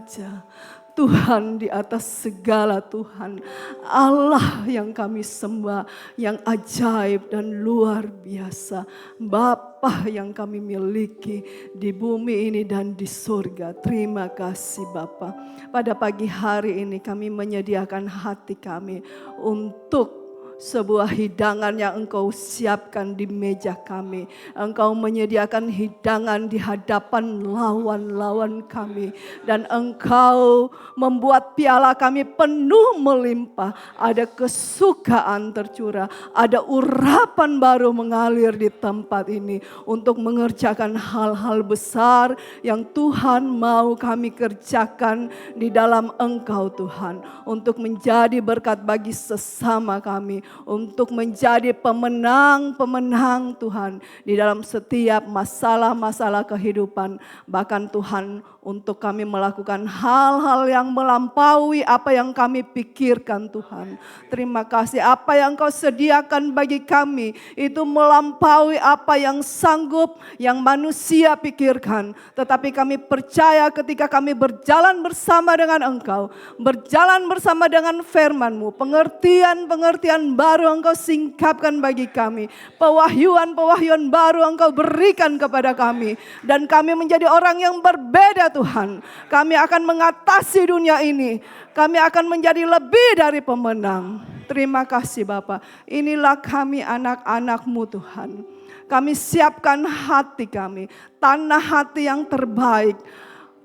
raja. Tuhan di atas segala Tuhan. Allah yang kami sembah, yang ajaib dan luar biasa. Bapa yang kami miliki di bumi ini dan di surga. Terima kasih Bapa. Pada pagi hari ini kami menyediakan hati kami untuk sebuah hidangan yang Engkau siapkan di meja kami. Engkau menyediakan hidangan di hadapan lawan-lawan kami. Dan Engkau membuat piala kami penuh melimpah. Ada kesukaan tercurah. Ada urapan baru mengalir di tempat ini. Untuk mengerjakan hal-hal besar yang Tuhan mau kami kerjakan di dalam Engkau Tuhan. Untuk menjadi berkat bagi sesama kami. Untuk menjadi pemenang-pemenang Tuhan di dalam setiap masalah-masalah kehidupan. Bahkan Tuhan, untuk kami melakukan hal-hal yang melampaui apa yang kami pikirkan Tuhan. Terima kasih, apa yang Kau sediakan bagi kami itu melampaui apa yang sanggup, yang manusia pikirkan. Tetapi kami percaya ketika kami berjalan bersama dengan Engkau, berjalan bersama dengan firman-Mu, pengertian-pengertian baru Engkau singkapkan bagi kami. Pewahyuan-pewahyuan baru Engkau berikan kepada kami. Dan kami menjadi orang yang berbeda Tuhan. Kami akan mengatasi dunia ini. Kami akan menjadi lebih dari pemenang. Terima kasih Bapa. Inilah kami anak-anak-Mu Tuhan. Kami siapkan hati kami. Tanah hati yang terbaik.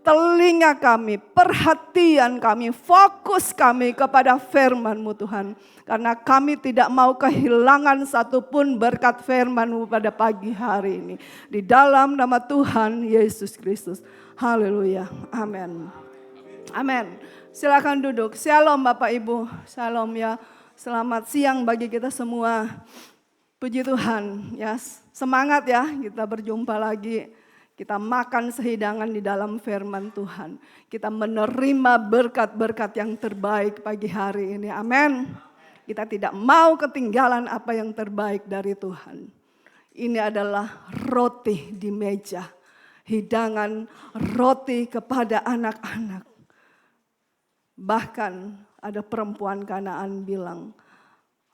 Telinga kami, perhatian kami, fokus kami kepada firman-Mu Tuhan. Karena kami tidak mau kehilangan satupun berkat firman-Mu pada pagi hari ini. Di dalam nama Tuhan Yesus Kristus. Haleluya. Amin. Amin. Silakan duduk. Shalom Bapak Ibu. Shalom ya. Selamat siang bagi kita semua. Puji Tuhan. Ya, semangat ya, kita berjumpa lagi. Kita makan sehidangan di dalam firman Tuhan. Kita menerima berkat-berkat yang terbaik pagi hari ini. Amin. Kita tidak mau ketinggalan apa yang terbaik dari Tuhan. Ini adalah roti di meja. Hidangan roti kepada anak-anak. Bahkan ada perempuan Kanaan bilang,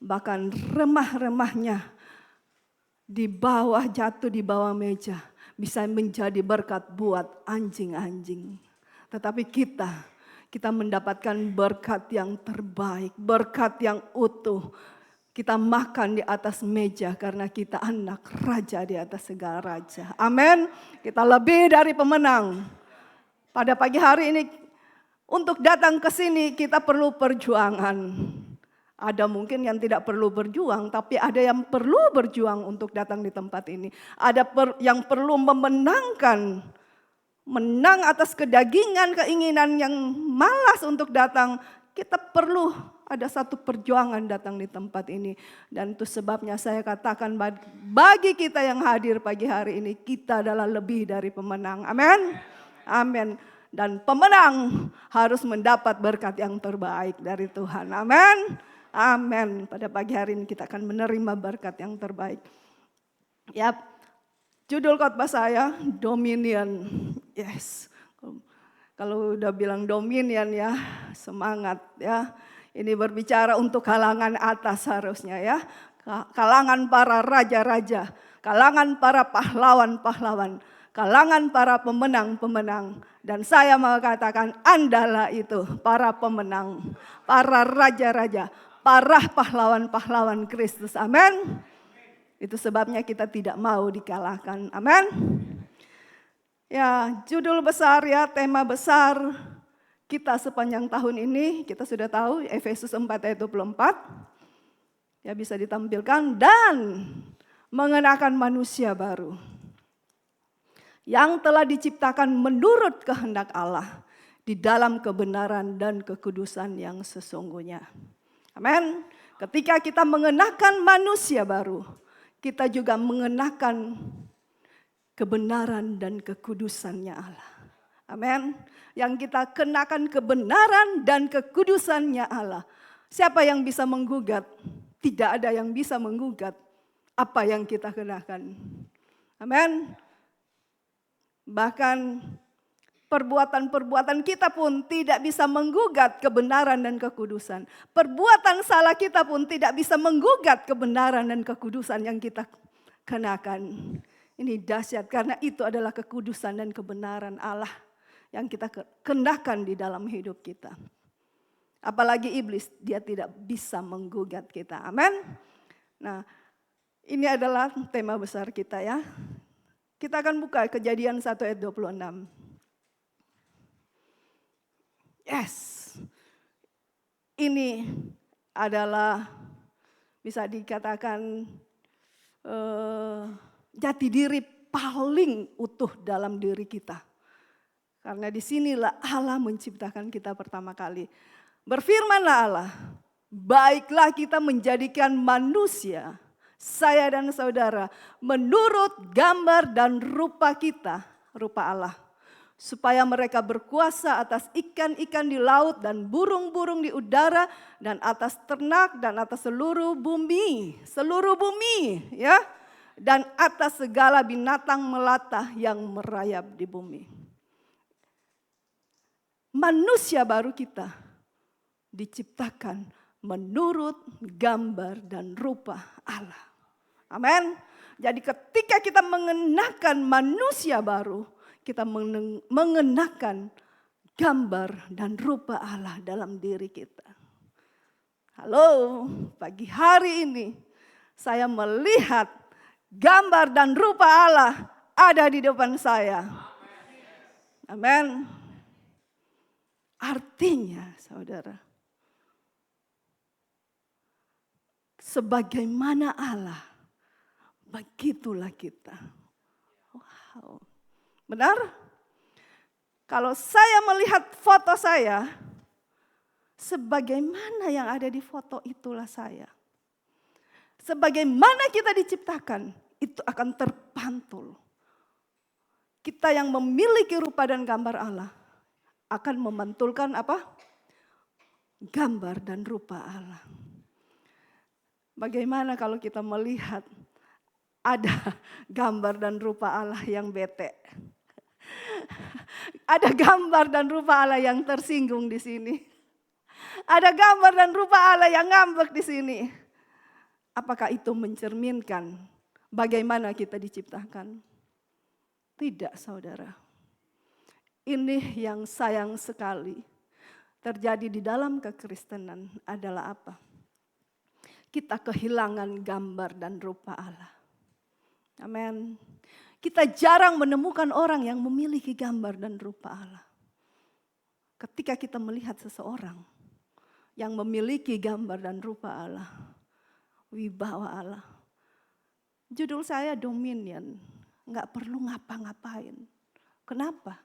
bahkan remah-remahnya jatuh di bawah meja. Bisa menjadi berkat buat anjing-anjing. Tetapi kita mendapatkan berkat yang terbaik, berkat yang utuh. Kita makan di atas meja karena kita anak raja di atas segala raja. Amin. Kita lebih dari pemenang. Pada pagi hari ini untuk datang ke sini kita perlu perjuangan. Ada mungkin yang tidak perlu berjuang, tapi ada yang perlu berjuang untuk datang di tempat ini. Ada yang perlu menang atas kedagingan, keinginan yang malas untuk datang. Kita perlu ada satu perjuangan datang di tempat ini. Dan itu sebabnya saya katakan bagi kita yang hadir pagi hari ini, kita adalah lebih dari pemenang. Amin. Amin. Dan pemenang harus mendapat berkat yang terbaik dari Tuhan. Amin. Amin. Pada pagi hari ini kita akan menerima berkat yang terbaik. Ya, judul khotbah saya Dominion. Yes. Kalau udah bilang dominion ya, semangat ya. Ini berbicara untuk kalangan atas harusnya ya. Kalangan para raja-raja, kalangan para pahlawan-pahlawan, kalangan para pemenang-pemenang. Dan saya mau katakan Andalah itu para pemenang, para raja-raja, para pahlawan-pahlawan Kristus. Amin. Itu sebabnya kita tidak mau dikalahkan. Amin. Ya, judul besar ya, tema besar kita sepanjang tahun ini, kita sudah tahu Efesus 4 ayat 24. Ya, bisa ditampilkan, dan mengenakan manusia baru yang telah diciptakan menurut kehendak Allah di dalam kebenaran dan kekudusan yang sesungguhnya. Amin. Ketika kita mengenakan manusia baru, kita juga mengenakan kebenaran dan kekudusannya Allah. Amin. Yang kita kenakan kebenaran dan kekudusannya Allah. Siapa yang bisa menggugat? Tidak ada yang bisa menggugat apa yang kita kenakan. Amin. Bahkan Perbuatan-perbuatan kita pun tidak bisa menggugat kebenaran dan kekudusan. Perbuatan salah kita pun tidak bisa menggugat kebenaran dan kekudusan yang kita kenakan. Ini dahsyat karena itu adalah kekudusan dan kebenaran Allah yang kita kenakan di dalam hidup kita. Apalagi iblis, dia tidak bisa menggugat kita. Amin. Nah, ini adalah tema besar kita ya. Kita akan buka Kejadian 1 ayat 26. Yes. Ini adalah bisa dikatakan jati diri paling utuh dalam diri kita. Karena disinilah Allah menciptakan kita pertama kali. Berfirmanlah Allah, baiklah kita menjadikan manusia, saya dan saudara, menurut gambar dan rupa kita, rupa Allah. Supaya mereka berkuasa atas ikan-ikan di laut dan burung-burung di udara dan atas ternak dan atas seluruh bumi ya, dan atas segala binatang melata yang merayap di bumi. Manusia baru kita diciptakan menurut gambar dan rupa Allah. Amin. Jadi ketika kita mengenakan manusia baru, kita mengenakan gambar dan rupa Allah dalam diri kita. Halo, pagi hari ini saya melihat gambar dan rupa Allah ada di depan saya. Amin. Artinya, saudara, sebagaimana Allah, begitulah kita. Wow. Benar? Kalau saya melihat foto saya, sebagaimana yang ada di foto itulah saya. Sebagaimana kita diciptakan, itu akan terpantul. Kita yang memiliki rupa dan gambar Allah akan memantulkan apa? Gambar dan rupa Allah. Bagaimana kalau kita melihat ada gambar dan rupa Allah yang bete? Ada gambar dan rupa Allah yang tersinggung di sini. Ada gambar dan rupa Allah yang ngambek di sini. Apakah itu mencerminkan bagaimana kita diciptakan? Tidak, saudara. Ini yang sayang sekali terjadi di dalam kekristenan adalah apa? Kita kehilangan gambar dan rupa Allah. Amin. Kita jarang menemukan orang yang memiliki gambar dan rupa Allah. Ketika kita melihat seseorang yang memiliki gambar dan rupa Allah, wibawa Allah. Judul saya Dominion, nggak perlu ngapa-ngapain. Kenapa?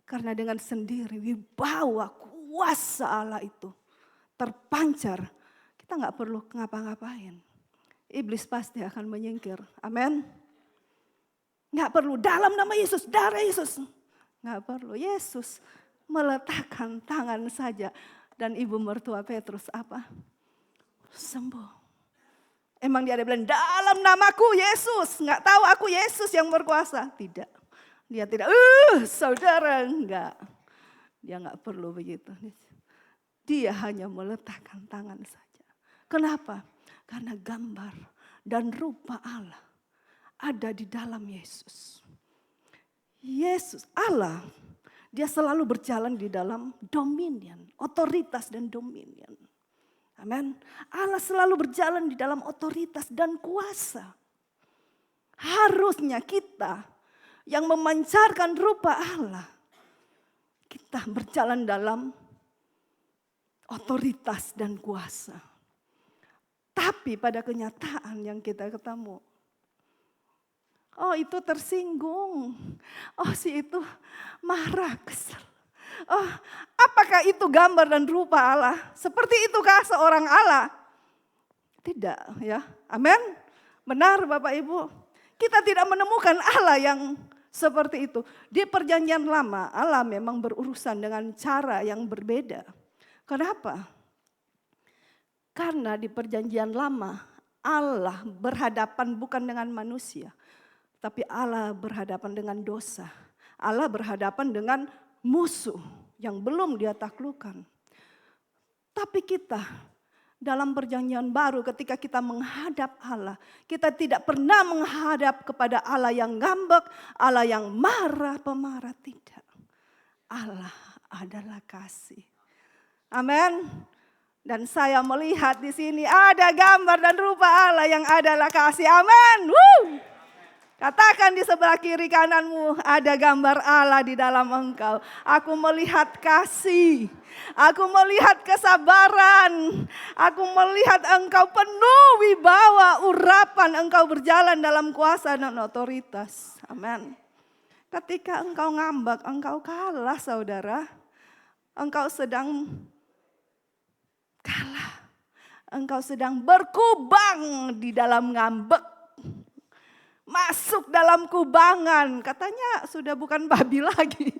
Karena dengan sendiri wibawa kuasa Allah itu terpancar. Kita nggak perlu ngapa-ngapain. Iblis pasti akan menyingkir. Amin. Nggak perlu dalam nama Yesus, darah Yesus. Nggak perlu. Yesus meletakkan tangan saja. Dan ibu mertua Petrus apa? Sembuh. Emang dia ada bilang dalam namaku Yesus. Nggak tahu aku Yesus yang berkuasa. Tidak. Dia tidak, saudara enggak. Dia nggak perlu begitu. Dia hanya meletakkan tangan saja. Kenapa? Karena gambar dan rupa Allah ada di dalam Yesus. Yesus, Allah, dia selalu berjalan di dalam dominion, otoritas dan dominion. Amin. Allah selalu berjalan di dalam otoritas dan kuasa. Harusnya kita yang memancarkan rupa Allah, kita berjalan dalam otoritas dan kuasa. Tapi pada kenyataan yang kita ketemu, oh itu tersinggung, oh si itu marah, kesal. Oh apakah itu gambar dan rupa Allah? Seperti itukah seorang Allah? Tidak ya, amin. Benar Bapak Ibu, kita tidak menemukan Allah yang seperti itu. Di perjanjian lama Allah memang berurusan dengan cara yang berbeda. Kenapa? Karena di perjanjian lama Allah berhadapan bukan dengan manusia. Tapi Allah berhadapan dengan dosa. Allah berhadapan dengan musuh yang belum dia taklukkan. Tapi kita dalam perjanjian baru ketika kita menghadap Allah, kita tidak pernah menghadap kepada Allah yang ngambek, Allah yang marah, pemarah, tidak. Allah adalah kasih. Amin. Dan saya melihat di sini ada gambar dan rupa Allah yang adalah kasih. Amin. Katakan di sebelah kiri kananmu, ada gambar Allah di dalam engkau. Aku melihat kasih, aku melihat kesabaran, aku melihat engkau penuh wibawa, urapan, engkau berjalan dalam kuasa dan otoritas. Amin. Ketika engkau ngambek, engkau kalah saudara. Engkau sedang kalah. Engkau sedang berkubang di dalam ngambek. Masuk dalam kubangan. Katanya sudah bukan babi lagi.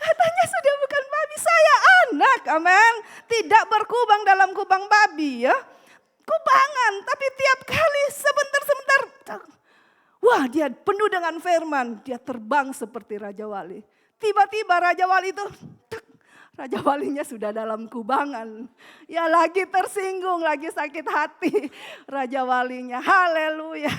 Katanya sudah bukan babi, saya anak. Amin. Tidak berkubang dalam kubang babi ya. Kubangan, tapi tiap kali sebentar-sebentar. Wah, dia penuh dengan firman. Dia terbang seperti Raja Wali. Tiba-tiba Raja Wali itu, Raja Walinya sudah dalam kubangan. Ya lagi tersinggung, lagi sakit hati Raja Walinya. Haleluya.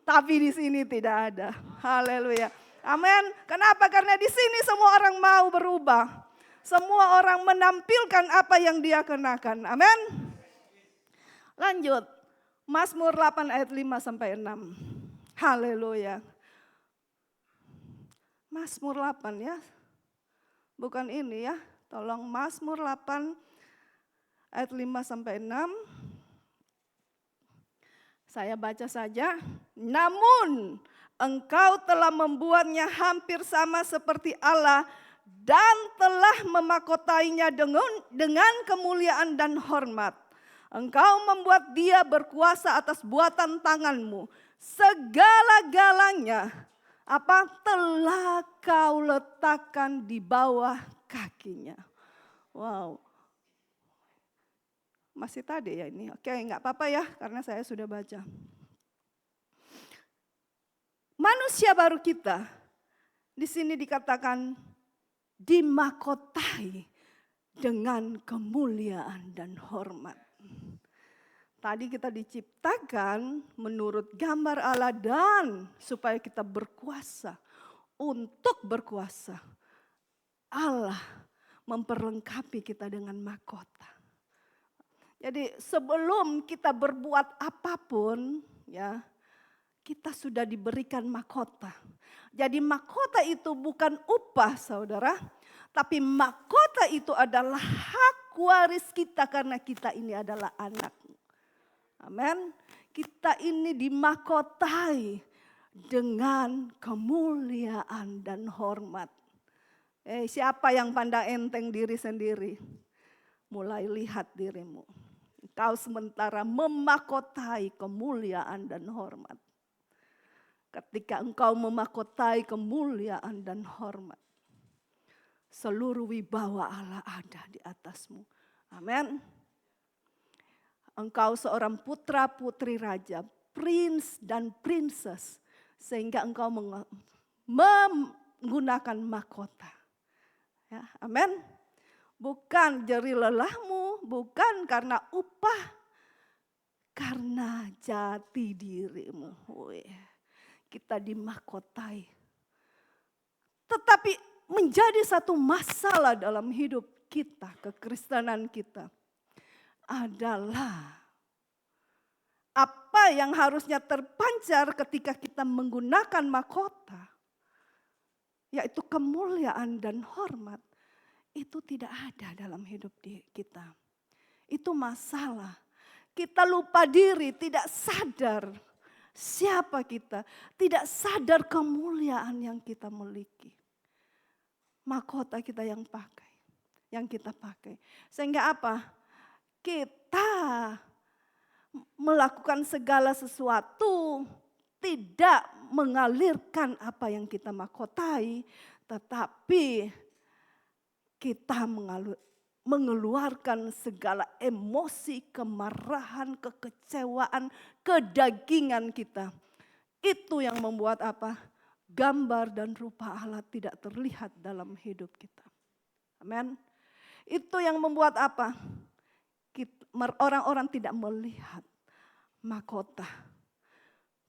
Tapi di sini tidak ada. Haleluya. Amin. Kenapa? Karena di sini semua orang mau berubah. Semua orang menampilkan apa yang dia kenakan. Amin. Lanjut. Mazmur 8 ayat 5 sampai 6. Haleluya. Mazmur 8 ya. Bukan ini ya. Tolong Mazmur 8 ayat 5 sampai 6. Saya baca saja. Namun engkau telah membuatnya hampir sama seperti Allah dan telah memakotainya dengan kemuliaan dan hormat. Engkau membuat dia berkuasa atas buatan tanganmu. Segala-galanya telah kau letakkan di bawah kakinya. Wow. Masih tadi ya ini. Oke, enggak apa-apa ya karena saya sudah baca. Manusia baru kita di sini dikatakan dimakotai dengan kemuliaan dan hormat. Tadi kita diciptakan menurut gambar Allah dan supaya kita berkuasa. Untuk berkuasa, Allah memperlengkapi kita dengan mahkota. Jadi sebelum kita berbuat apapun, ya kita sudah diberikan mahkota. Jadi mahkota itu bukan upah saudara, tapi mahkota itu adalah hak waris kita karena kita ini adalah anak. Amin. Kita ini dimahkotai dengan kemuliaan dan hormat. Siapa yang pandang enteng diri sendiri? Mulai lihat dirimu. Kau sementara memahkotai kemuliaan dan hormat. Ketika engkau memahkotai kemuliaan dan hormat, seluruh wibawa Allah ada di atasmu. Amin. Engkau seorang putra putri raja, prince dan princess. Sehingga engkau menggunakan mahkota. Ya, amin. Bukan jerih lelahmu, bukan karena upah. Karena jati dirimu. Kita dimahkotai. Tetapi menjadi satu masalah dalam hidup kita, kekristenan kita. Adalah apa yang harusnya terpancar ketika kita menggunakan mahkota, yaitu kemuliaan dan hormat, itu tidak ada dalam hidup kita. Itu masalah. Kita lupa diri, tidak sadar siapa kita, tidak sadar kemuliaan yang kita miliki. Mahkota kita yang kita pakai. Sehingga apa? Kita melakukan segala sesuatu tidak mengalirkan apa yang kita mahkotai, tetapi kita mengeluarkan segala emosi, kemarahan, kekecewaan, kedagingan kita. Itu yang membuat apa? gambar dan rupa Allah tidak terlihat dalam hidup kita. Amin. Itu yang membuat apa? Orang-orang tidak melihat mahkota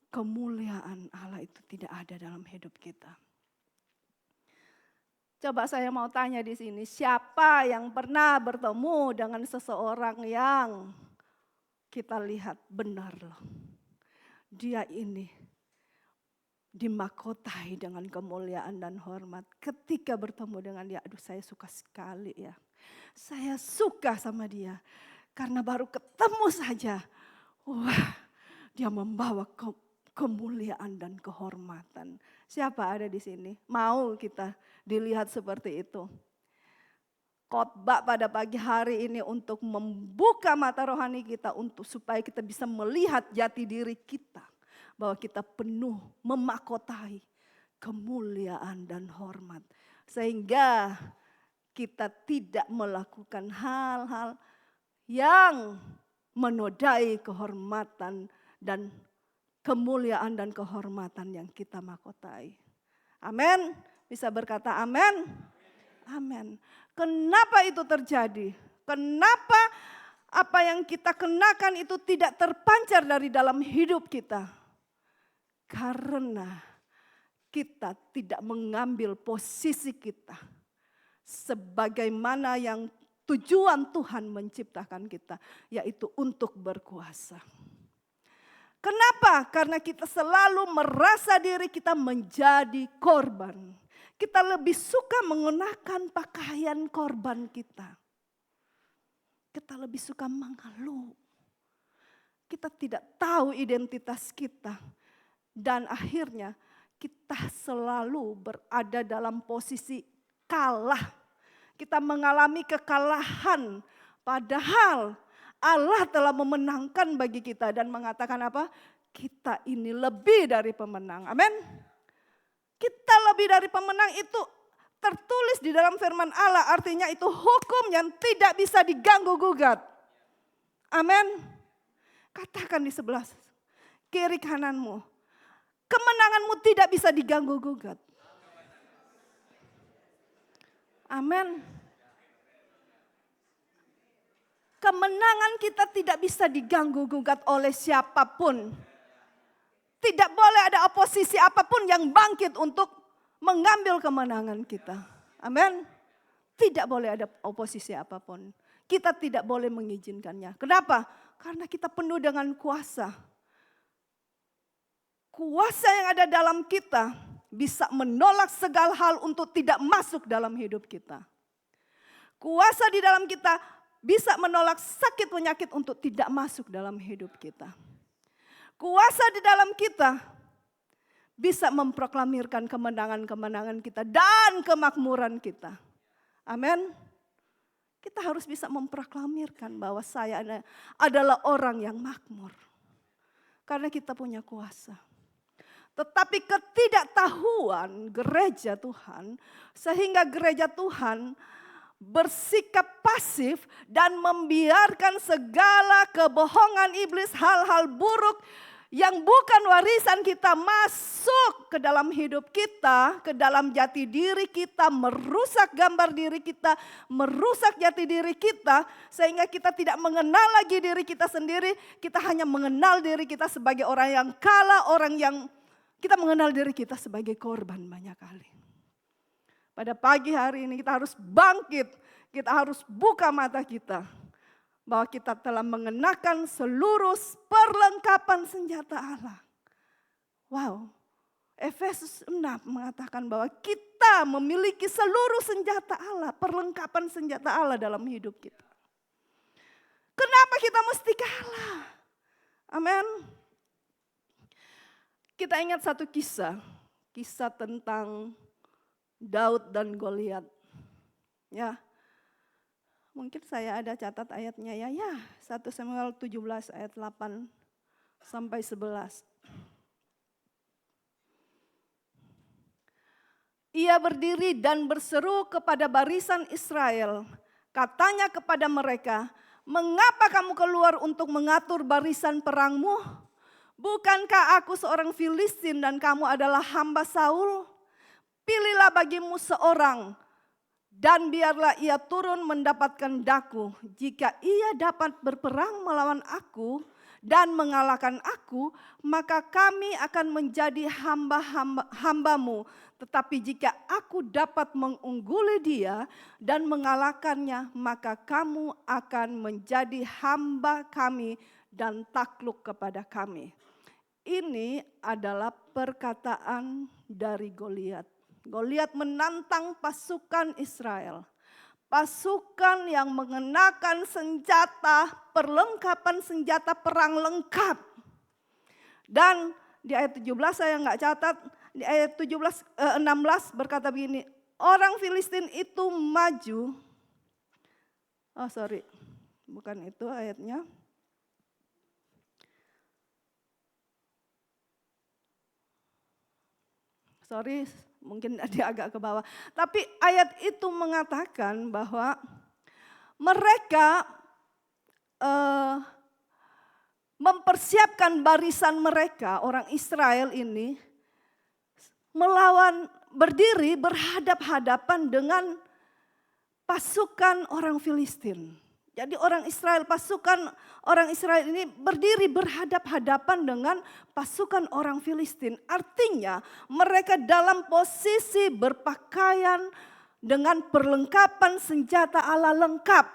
kemuliaan Allah itu tidak ada dalam hidup kita. Coba saya mau tanya di sini, siapa yang pernah bertemu dengan seseorang yang kita lihat benar loh. Dia ini dimahkotai dengan kemuliaan dan hormat. Ketika bertemu dengan dia, aduh saya suka sekali ya. Saya suka sama dia. Karena baru ketemu saja, wah dia membawa kemuliaan dan kehormatan. Siapa ada di sini? Mau kita dilihat seperti itu. Khotbah pada pagi hari ini untuk membuka mata rohani kita supaya kita bisa melihat jati diri kita. Bahwa kita penuh memahkotai kemuliaan dan hormat. Sehingga kita tidak melakukan hal-hal yang menodai kehormatan dan kemuliaan dan kehormatan yang kita mahkotai. Amin. Bisa berkata amin? Amin. Kenapa itu terjadi? Kenapa apa yang kita kenakan itu tidak terpancar dari dalam hidup kita? Karena kita tidak mengambil posisi kita sebagaimana yang tujuan Tuhan menciptakan kita, yaitu untuk berkuasa. Kenapa? Karena kita selalu merasa diri kita menjadi korban. Kita lebih suka menggunakan pakaian korban kita. Kita lebih suka mengeluh. Kita tidak tahu identitas kita. Dan akhirnya kita selalu berada dalam posisi kalah. Kita mengalami kekalahan. Padahal Allah telah memenangkan bagi kita dan mengatakan apa? Kita ini lebih dari pemenang. Amin. Kita lebih dari pemenang itu tertulis di dalam firman Allah. Artinya itu hukum yang tidak bisa diganggu gugat. Amin. Katakan di sebelah kiri kananmu. Kemenanganmu tidak bisa diganggu gugat. Amin. Kemenangan kita tidak bisa diganggu gugat oleh siapapun. Tidak boleh ada oposisi apapun yang bangkit untuk mengambil kemenangan kita. Amin. Tidak boleh ada oposisi apapun. Kita tidak boleh mengizinkannya. Kenapa? Karena kita penuh dengan kuasa. Kuasa yang ada dalam kita bisa menolak segala hal untuk tidak masuk dalam hidup kita. Kuasa di dalam kita bisa menolak sakit penyakit untuk tidak masuk dalam hidup kita. Kuasa di dalam kita bisa memproklamirkan kemenangan-kemenangan kita dan kemakmuran kita. Amin. Kita harus bisa memproklamirkan bahwa saya adalah orang yang makmur. Karena kita punya kuasa. Tetapi ketidaktahuan gereja Tuhan, sehingga gereja Tuhan bersikap pasif dan membiarkan segala kebohongan iblis, hal-hal buruk yang bukan warisan kita masuk ke dalam hidup kita, ke dalam jati diri kita, merusak gambar diri kita, merusak jati diri kita, sehingga kita tidak mengenal lagi diri kita sendiri, kita hanya mengenal diri kita sebagai orang yang kalah, orang yang kita mengenal diri kita sebagai korban banyak kali. Pada pagi hari ini kita harus bangkit, kita harus buka mata kita. Bahwa kita telah mengenakan seluruh perlengkapan senjata Allah. Wow, Efesus 6 mengatakan bahwa kita memiliki seluruh senjata Allah, perlengkapan senjata Allah dalam hidup kita. Kenapa kita mesti kalah? Amin. Kita ingat satu kisah tentang Daud dan Goliat. Ya, mungkin saya ada catat ayatnya ya. 1 Samuel 17 ayat 8 sampai 11. Ia berdiri dan berseru kepada barisan Israel. Katanya kepada mereka, mengapa kamu keluar untuk mengatur barisan perangmu? Bukankah aku seorang Filistin dan kamu adalah hamba Saul? Pilihlah bagimu seorang dan biarlah ia turun mendapatkan daku. Jika ia dapat berperang melawan aku dan mengalahkan aku, maka kami akan menjadi hamba-hambamu. Tetapi jika aku dapat mengungguli dia dan mengalahkannya, maka kamu akan menjadi hamba kami dan takluk kepada kami. Ini adalah perkataan dari Goliat. Goliat menantang pasukan Israel. Pasukan yang mengenakan senjata, perlengkapan senjata perang lengkap. Dan di ayat 17 saya nggak catat, di ayat 16 berkata begini, orang Filistin itu maju. Bukan itu ayatnya. Mungkin dia agak ke bawah. Tapi ayat itu mengatakan bahwa mereka mempersiapkan barisan mereka, orang Israel ini, berdiri berhadap-hadapan dengan pasukan orang Filistin. Jadi pasukan orang Israel ini berdiri berhadap-hadapan dengan pasukan orang Filistin. Artinya mereka dalam posisi berpakaian dengan perlengkapan senjata Allah lengkap.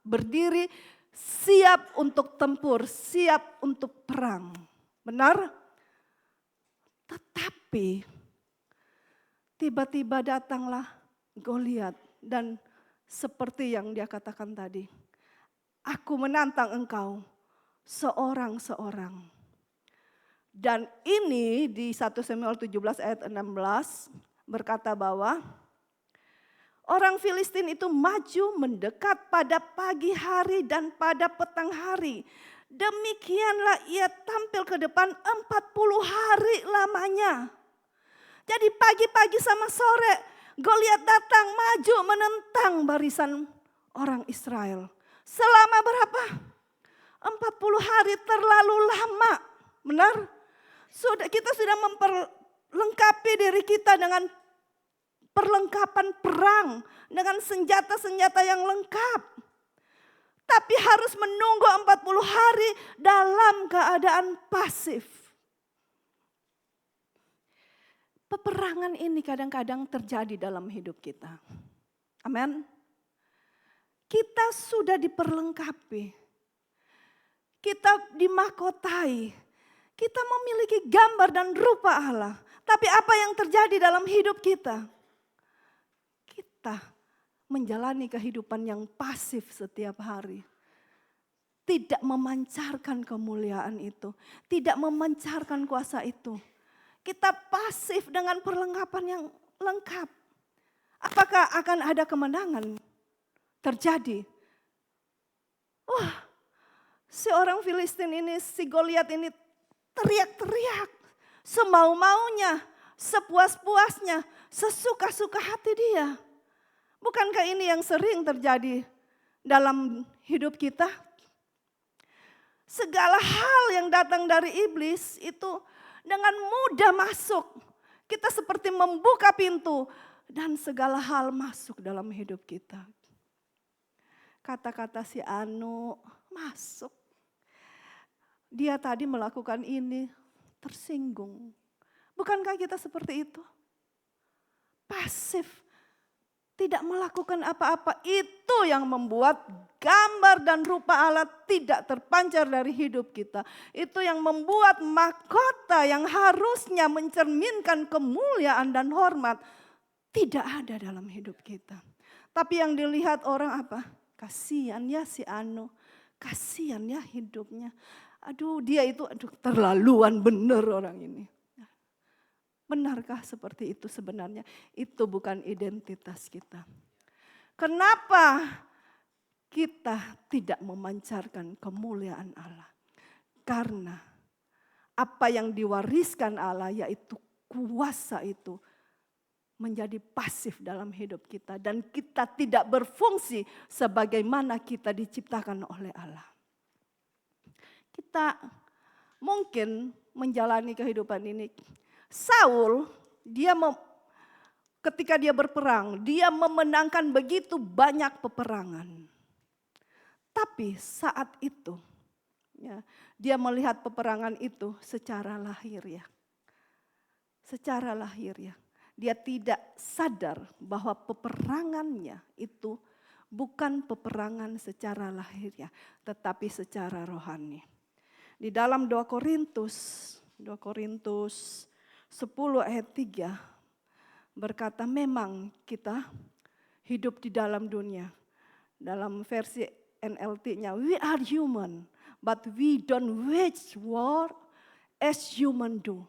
Berdiri siap untuk tempur, siap untuk perang. Benar? Tetapi tiba-tiba datanglah Goliat dan seperti yang dia katakan tadi. Aku menantang engkau seorang-seorang. Dan ini di 1 Samuel 17 ayat 16 berkata bahwa orang Filistin itu maju mendekat pada pagi hari dan pada petang hari. Demikianlah ia tampil ke depan 40 hari lamanya. Jadi pagi-pagi sama sore Goliat datang maju menentang barisan orang Israel. Selama berapa? 40 hari terlalu lama. Benar? Kita sudah memperlengkapi diri kita dengan perlengkapan perang. Dengan senjata-senjata yang lengkap. Tapi harus menunggu 40 hari dalam keadaan pasif. Peperangan ini kadang-kadang terjadi dalam hidup kita. Amin. Kita sudah diperlengkapi, kita dimahkotai, kita memiliki gambar dan rupa Allah. Tapi apa yang terjadi dalam hidup kita? Kita menjalani kehidupan yang pasif setiap hari. Tidak memancarkan kemuliaan itu, tidak memancarkan kuasa itu. Kita pasif dengan perlengkapan yang lengkap. Apakah akan ada kemenangan terjadi? Si orang Filistin ini, si Goliat ini teriak-teriak semau-maunya, sepuas-puasnya, sesuka-suka hati dia. Bukankah ini yang sering terjadi dalam hidup kita? Segala hal yang datang dari iblis itu dengan mudah masuk. Kita seperti membuka pintu dan segala hal masuk dalam hidup kita. Kata-kata si Anu masuk. Dia tadi melakukan ini, tersinggung. Bukankah kita seperti itu? Pasif, tidak melakukan apa-apa. Itu yang membuat gambar dan rupa Allah tidak terpancar dari hidup kita. Itu yang membuat mahkota yang harusnya mencerminkan kemuliaan dan hormat tidak ada dalam hidup kita. Tapi yang dilihat orang apa? Kasihan ya si Anu, kasihan ya hidupnya. Dia itu terlaluan bener orang ini. Benarkah seperti itu sebenarnya? Itu bukan identitas kita. Kenapa kita tidak memancarkan kemuliaan Allah? Karena apa yang diwariskan Allah yaitu kuasa itu menjadi pasif dalam hidup kita. Dan kita tidak berfungsi sebagaimana kita diciptakan oleh Allah. Kita mungkin menjalani kehidupan ini. Saul, ketika dia berperang, dia memenangkan begitu banyak peperangan. Tapi saat itu, ya, dia melihat peperangan itu secara lahiriah. Secara lahiriah. Dia tidak sadar bahwa peperangannya itu bukan peperangan secara lahiriah, tetapi secara rohani. Di dalam 2 Korintus 10 ayat 3 berkata memang kita hidup di dalam dunia. Dalam versi NLT-nya, we are human, but we don't wage war as human do.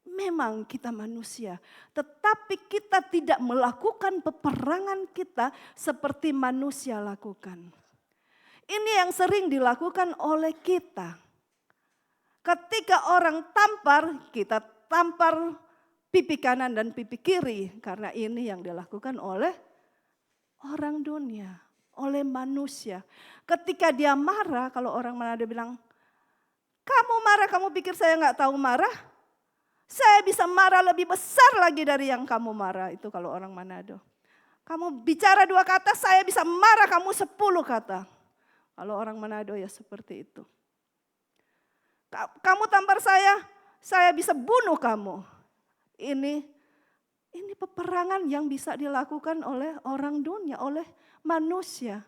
Memang kita manusia, tetapi kita tidak melakukan peperangan kita seperti manusia lakukan. Ini yang sering dilakukan oleh kita. Ketika orang tampar, kita tampar pipi kanan dan pipi kiri. Karena ini yang dilakukan oleh orang dunia, oleh manusia. Ketika dia marah, kalau orang Manado bilang, kamu marah, kamu pikir saya nggak tahu marah? Saya bisa marah lebih besar lagi dari yang kamu marah. Itu kalau orang Manado. Kamu bicara 2 kata, saya bisa marah kamu 10 kata. Kalau orang Manado ya seperti itu. Kamu tampar saya bisa bunuh kamu. Ini peperangan yang bisa dilakukan oleh orang dunia, oleh manusia.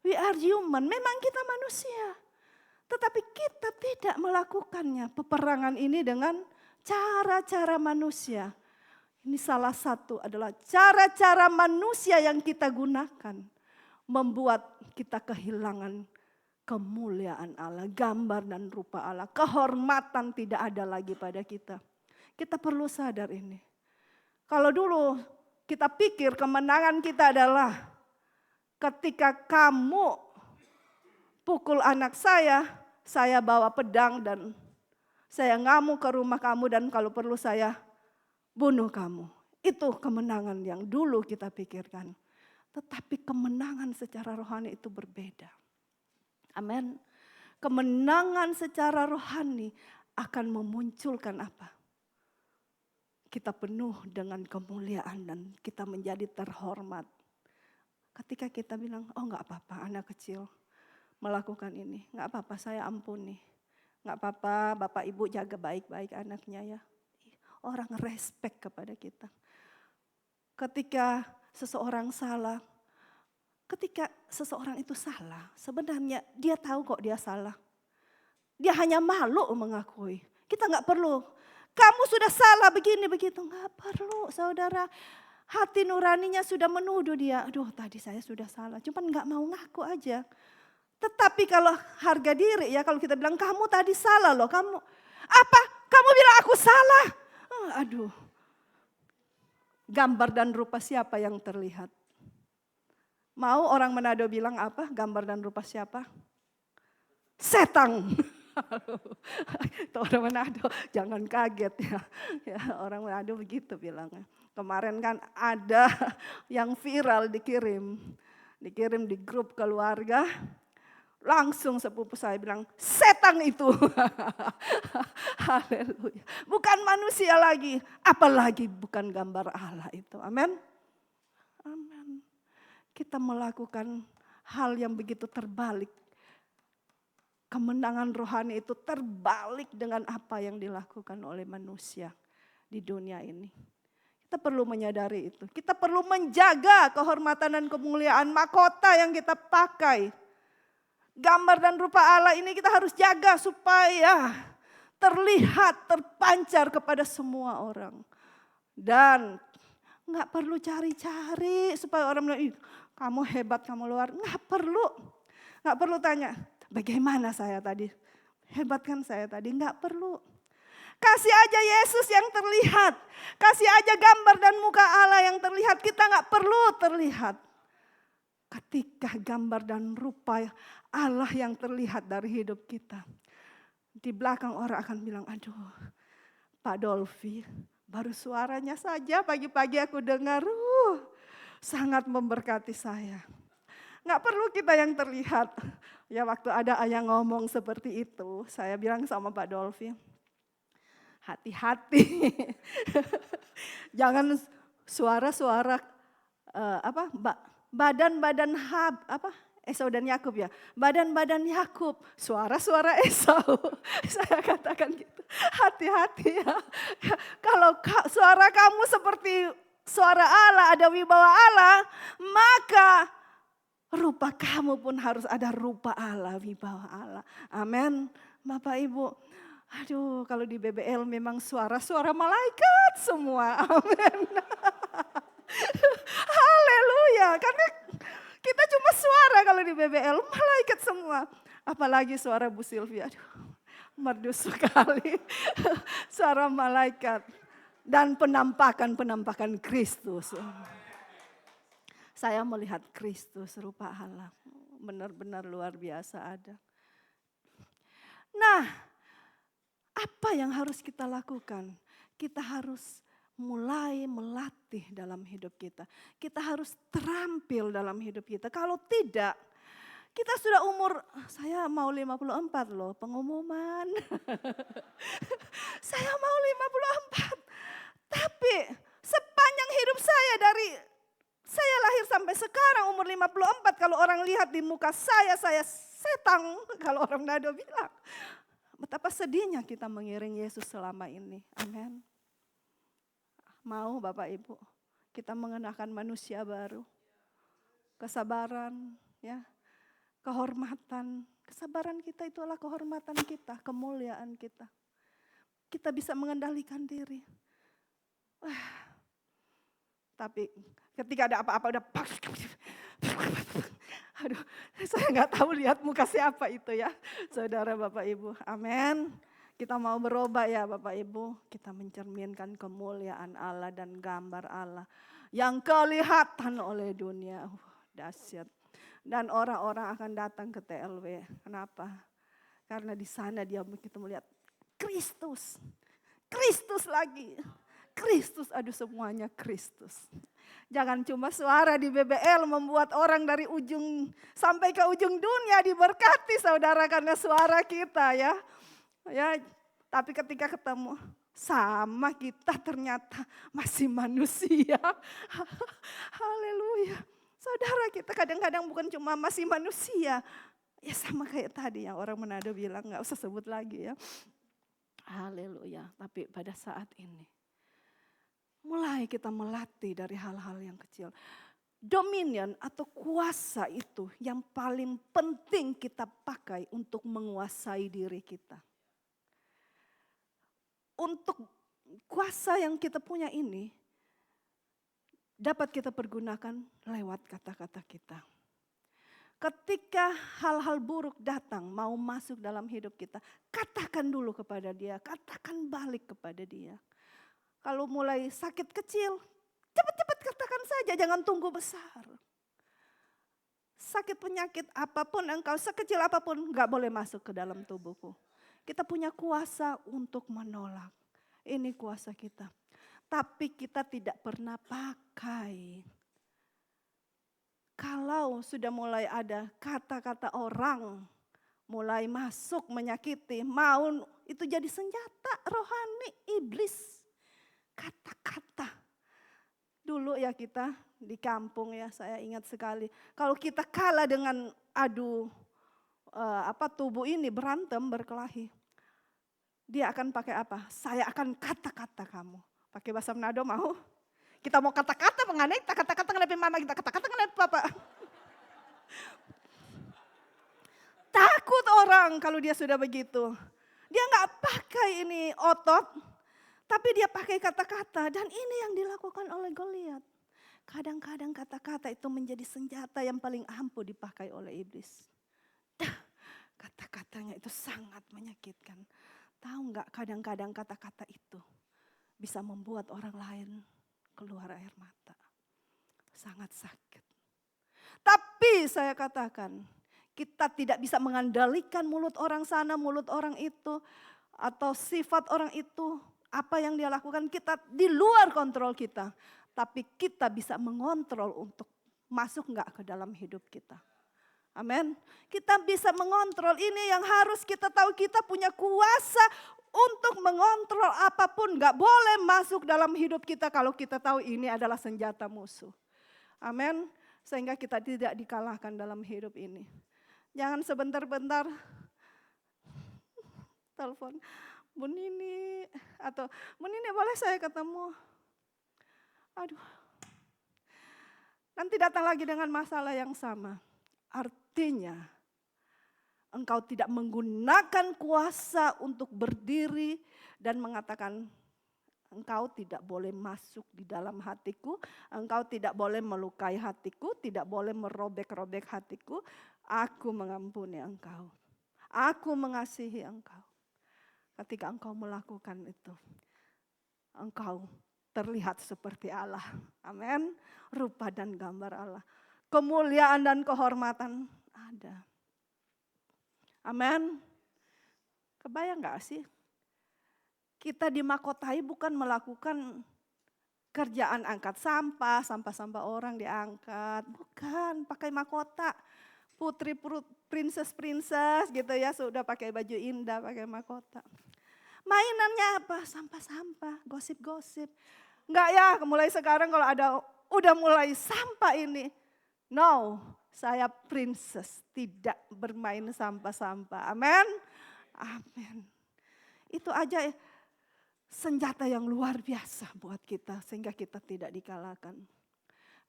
We are human, memang kita manusia. Tetapi kita tidak melakukannya. Peperangan ini dengan cara-cara manusia. Ini salah satu adalah cara-cara manusia yang kita gunakan. Membuat kita kehilangan kemuliaan Allah, gambar dan rupa Allah. Kehormatan tidak ada lagi pada kita. Kita perlu sadar ini. Kalau dulu kita pikir kemenangan kita adalah ketika kamu pukul anak saya bawa pedang dan saya ngamuk ke rumah kamu dan kalau perlu saya bunuh kamu. Itu kemenangan yang dulu kita pikirkan. Tetapi kemenangan secara rohani itu berbeda. Amin. Kemenangan secara rohani akan memunculkan apa? Kita penuh dengan kemuliaan dan kita menjadi terhormat. Ketika kita bilang, oh enggak apa-apa anak kecil melakukan ini. Enggak apa-apa saya ampuni. Enggak apa-apa Bapak Ibu jaga baik-baik anaknya ya. Orang respect kepada kita. Ketika seseorang itu salah, sebenarnya dia tahu kok dia salah. Dia hanya malu mengakui. Kita enggak perlu, kamu sudah salah begini begitu. Enggak perlu saudara. Hati nuraninya sudah menuduh dia. Aduh tadi saya sudah salah, cuman enggak mau ngaku aja. Tetapi kalau harga diri ya, kalau kita bilang kamu tadi salah loh, kamu apa? Kamu bilang aku salah. Aduh. Gambar dan rupa siapa yang terlihat? Mau orang Manado bilang apa? Gambar dan rupa siapa? Setan. Itu orang Manado, jangan kaget ya. Orang Manado begitu bilangnya. Kemarin kan ada yang viral dikirim di grup keluarga. Langsung sepupu saya bilang, setan itu. Haleluya. Bukan manusia lagi, apalagi bukan gambar Allah itu. Amin. Amin. Kita melakukan hal yang begitu terbalik. Kemenangan rohani itu terbalik dengan apa yang dilakukan oleh manusia di dunia ini. Kita perlu menyadari itu. Kita perlu menjaga kehormatan dan kemuliaan mahkota yang kita pakai. Gambar dan rupa Allah ini kita harus jaga supaya terlihat, terpancar kepada semua orang. Dan gak perlu cari-cari supaya orang bilang, kamu hebat, kamu luar. Gak perlu tanya, bagaimana saya tadi? Hebat kan saya tadi? Gak perlu. Kasih aja Yesus yang terlihat. Kasih aja gambar dan muka Allah yang terlihat. Kita gak perlu terlihat. Ketika gambar dan rupa Allah yang terlihat dari hidup kita. Di belakang orang akan bilang, aduh Pak Dolfi, baru suaranya saja pagi-pagi aku dengar, sangat memberkati saya. Gak perlu kita yang terlihat. Ya waktu ada ayah ngomong seperti itu, saya bilang sama Pak Dolfi, Hati-hati. Jangan suara-suara badan-badan Esau dan Yakub ya. Badan-badan Yakub, suara-suara Esau. Saya katakan gitu. Hati-hati ya. Kalau suara kamu seperti suara Allah, ada wibawa Allah, maka rupa kamu pun harus ada rupa Allah, wibawa Allah. Amin. Bapak Ibu. Aduh, kalau di BBL memang suara-suara malaikat semua. Amin. Haleluya. Karena kita cuma suara kalau di BBL, malaikat semua. Apalagi suara Bu Sylvia. Aduh, merdu sekali. Suara malaikat. Dan penampakan Kristus. Saya melihat Kristus rupa Allah. Benar-benar luar biasa ada. Nah, apa yang harus kita lakukan? Kita harus mulai melatih dalam hidup kita. Kita harus terampil dalam hidup kita. Kalau tidak, kita sudah saya mau 54 loh, pengumuman. Saya mau 54. Tapi sepanjang hidup saya dari saya lahir sampai sekarang umur 54, kalau orang lihat di muka saya setang, kalau orang Nado bilang. Betapa sedihnya kita mengiring Yesus selama ini. Amin. Mau Bapak Ibu, kita mengenakan manusia baru. Kesabaran, ya, kehormatan. Kesabaran kita itu adalah kehormatan kita, kemuliaan kita. Kita bisa mengendalikan diri. Tapi ketika ada apa-apa udah aduh, saya nggak tahu lihat muka siapa itu ya, saudara Bapak Ibu. Amin. Kita mau berubah ya Bapak Ibu. Kita mencerminkan kemuliaan Allah dan gambar Allah yang kelihatan oleh dunia. Dahsyat. Dan orang-orang akan datang ke TLW. Kenapa? Karena di sana dia begitu melihat Kristus. Kristus lagi. Kristus, aduh semuanya Kristus. Jangan cuma suara di BBL membuat orang dari ujung sampai ke ujung dunia diberkati saudara karena suara kita ya. Ya, tapi ketika ketemu sama kita ternyata masih manusia. Haleluya. Saudara kita kadang-kadang bukan cuma masih manusia. Ya sama kayak tadi yang orang Manado bilang, gak usah sebut lagi ya. Haleluya. Tapi pada saat ini mulai kita melatih dari hal-hal yang kecil. Dominion atau kuasa itu yang paling penting kita pakai untuk menguasai diri kita. Untuk kuasa yang kita punya ini dapat kita pergunakan lewat kata-kata kita. Ketika hal-hal buruk datang mau masuk dalam hidup kita, katakan dulu kepada dia, katakan balik kepada dia. Kalau mulai sakit kecil, cepat-cepat katakan saja, jangan tunggu besar. Sakit penyakit apapun engkau, sekecil apapun gak boleh masuk ke dalam tubuhku. Kita punya kuasa untuk menolak. Ini kuasa kita. Tapi kita tidak pernah pakai. Kalau sudah mulai ada kata-kata orang, mulai masuk menyakiti, mau itu jadi senjata rohani iblis. Kata-kata. Dulu ya kita di kampung ya, saya ingat sekali. Kalau kita kalah dengan tubuh ini berantem berkelahi. Dia akan pakai apa? Saya akan kata-kata kamu. Pakai bahasa Manado mau? Kita mau kata-kata mengenai kata-kata mengenai mama kita, kata-kata mengenai papa. Takut orang kalau dia sudah begitu. Dia nggak pakai ini otot. Tapi dia pakai kata-kata dan ini yang dilakukan oleh Goliat. Kadang-kadang kata-kata itu menjadi senjata yang paling ampuh dipakai oleh iblis. Kata-katanya itu sangat menyakitkan. Tahu nggak kadang-kadang kata-kata itu bisa membuat orang lain keluar air mata. Sangat sakit. Tapi saya katakan kita tidak bisa mengendalikan mulut orang sana, mulut orang itu. Atau sifat orang itu. Apa yang dia lakukan kita di luar kontrol kita. Tapi kita bisa mengontrol untuk masuk enggak ke dalam hidup kita. Amin. Kita bisa mengontrol ini yang harus kita tahu kita punya kuasa untuk mengontrol apapun, gak boleh masuk dalam hidup kita kalau kita tahu ini adalah senjata musuh. Amin. Sehingga kita tidak dikalahkan dalam hidup ini. Jangan sebentar-bentar telepon, Bu Nini, atau Bu Nini boleh saya ketemu? Aduh, nanti datang lagi dengan masalah yang sama. Artinya engkau tidak menggunakan kuasa untuk berdiri dan mengatakan engkau tidak boleh masuk di dalam hatiku, engkau tidak boleh melukai hatiku, tidak boleh merobek-robek hatiku. Aku mengampuni engkau, aku mengasihi engkau. Ketika engkau melakukan itu, engkau terlihat seperti Allah. Amin. Rupa dan gambar Allah. Kemuliaan dan kehormatan ada. Amin. Kebayang gak sih? Kita dimahkotai bukan melakukan kerjaan angkat sampah, sampah-sampah orang diangkat. Bukan, pakai mahkota. Putri, princess gitu ya, sudah pakai baju indah, pakai mahkota. Mainannya apa? Sampah-sampah, gosip-gosip. Enggak ya, mulai sekarang kalau ada, udah mulai sampah ini. No, saya princess, tidak bermain sampah-sampah. Amin. Amin. Itu aja senjata yang luar biasa buat kita, sehingga kita tidak dikalahkan.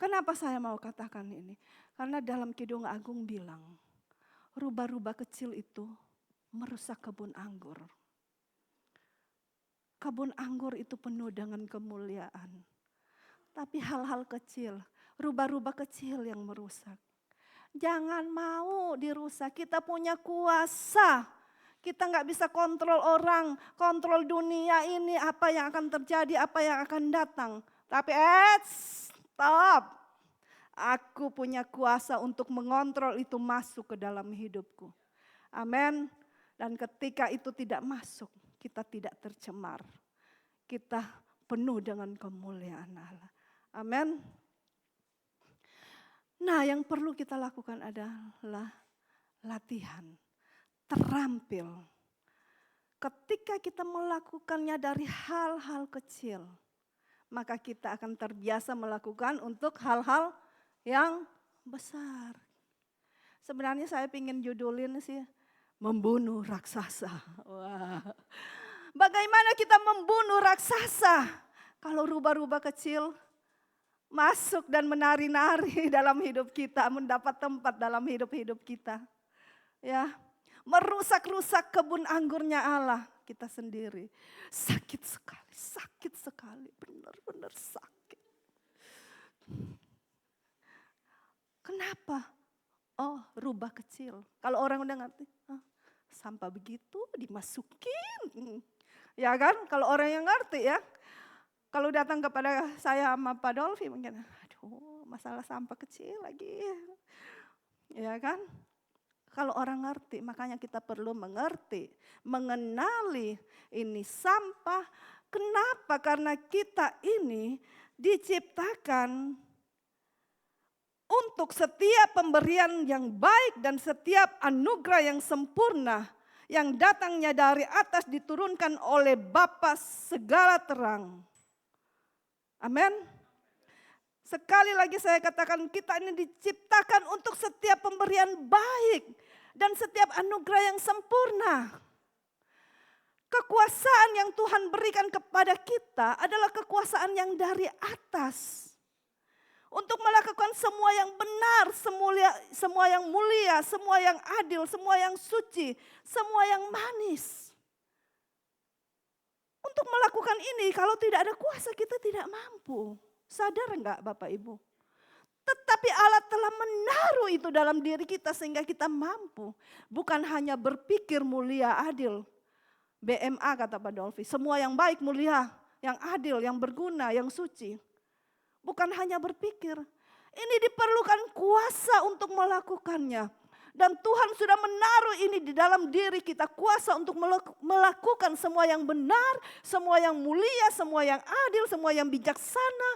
Kenapa saya mau katakan ini? Karena dalam Kidung Agung bilang, rubah-rubah kecil itu merusak kebun anggur. Kebun anggur itu penuh dengan kemuliaan. Tapi hal-hal kecil, rubah-rubah kecil yang merusak. Jangan mau dirusak, kita punya kuasa. Kita nggak bisa kontrol orang, kontrol dunia ini, apa yang akan terjadi, apa yang akan datang. Tapi stop. Aku punya kuasa untuk mengontrol itu masuk ke dalam hidupku. Amin. Dan ketika itu tidak masuk, kita tidak tercemar. Kita penuh dengan kemuliaan Allah. Amin. Nah, yang perlu kita lakukan adalah latihan, terampil. Ketika kita melakukannya dari hal-hal kecil, maka kita akan terbiasa melakukan untuk hal-hal yang besar. Sebenarnya saya ingin judulin sih, membunuh raksasa. Wah. Bagaimana kita membunuh raksasa? Kalau rubah-rubah kecil masuk dan menari-nari dalam hidup kita, mendapat tempat dalam hidup-hidup kita. Ya, merusak-rusak kebun anggurnya Allah kita sendiri. Sakit sekali, benar-benar sakit. Kenapa? Oh, rubah kecil. Kalau orang udah ngerti, sampah begitu dimasukin. Ya kan, kalau orang yang ngerti ya. Kalau datang kepada saya sama Pak Dolfi mungkin, aduh masalah sampah kecil lagi. Ya kan? Kalau orang ngerti, makanya kita perlu mengerti, mengenali ini sampah. Kenapa? Karena kita ini diciptakan untuk setiap pemberian yang baik dan setiap anugerah yang sempurna yang datangnya dari atas diturunkan oleh Bapa segala terang. Amin. Sekali lagi saya katakan kita ini diciptakan untuk setiap pemberian baik dan setiap anugerah yang sempurna. Kekuasaan yang Tuhan berikan kepada kita adalah kekuasaan yang dari atas. Untuk melakukan semua yang benar, semua yang mulia, semua yang adil, semua yang suci, semua yang manis. Untuk melakukan ini kalau tidak ada kuasa kita tidak mampu. Sadar enggak Bapak Ibu? Tetapi Allah telah menaruh itu dalam diri kita sehingga kita mampu. Bukan hanya berpikir mulia, adil. BMA kata Pak Dolfi, semua yang baik, mulia, yang adil, yang berguna, yang suci. Bukan hanya berpikir. Ini diperlukan kuasa untuk melakukannya. Dan Tuhan sudah menaruh ini di dalam diri kita. Kuasa untuk melakukan semua yang benar, semua yang mulia, semua yang adil, semua yang bijaksana.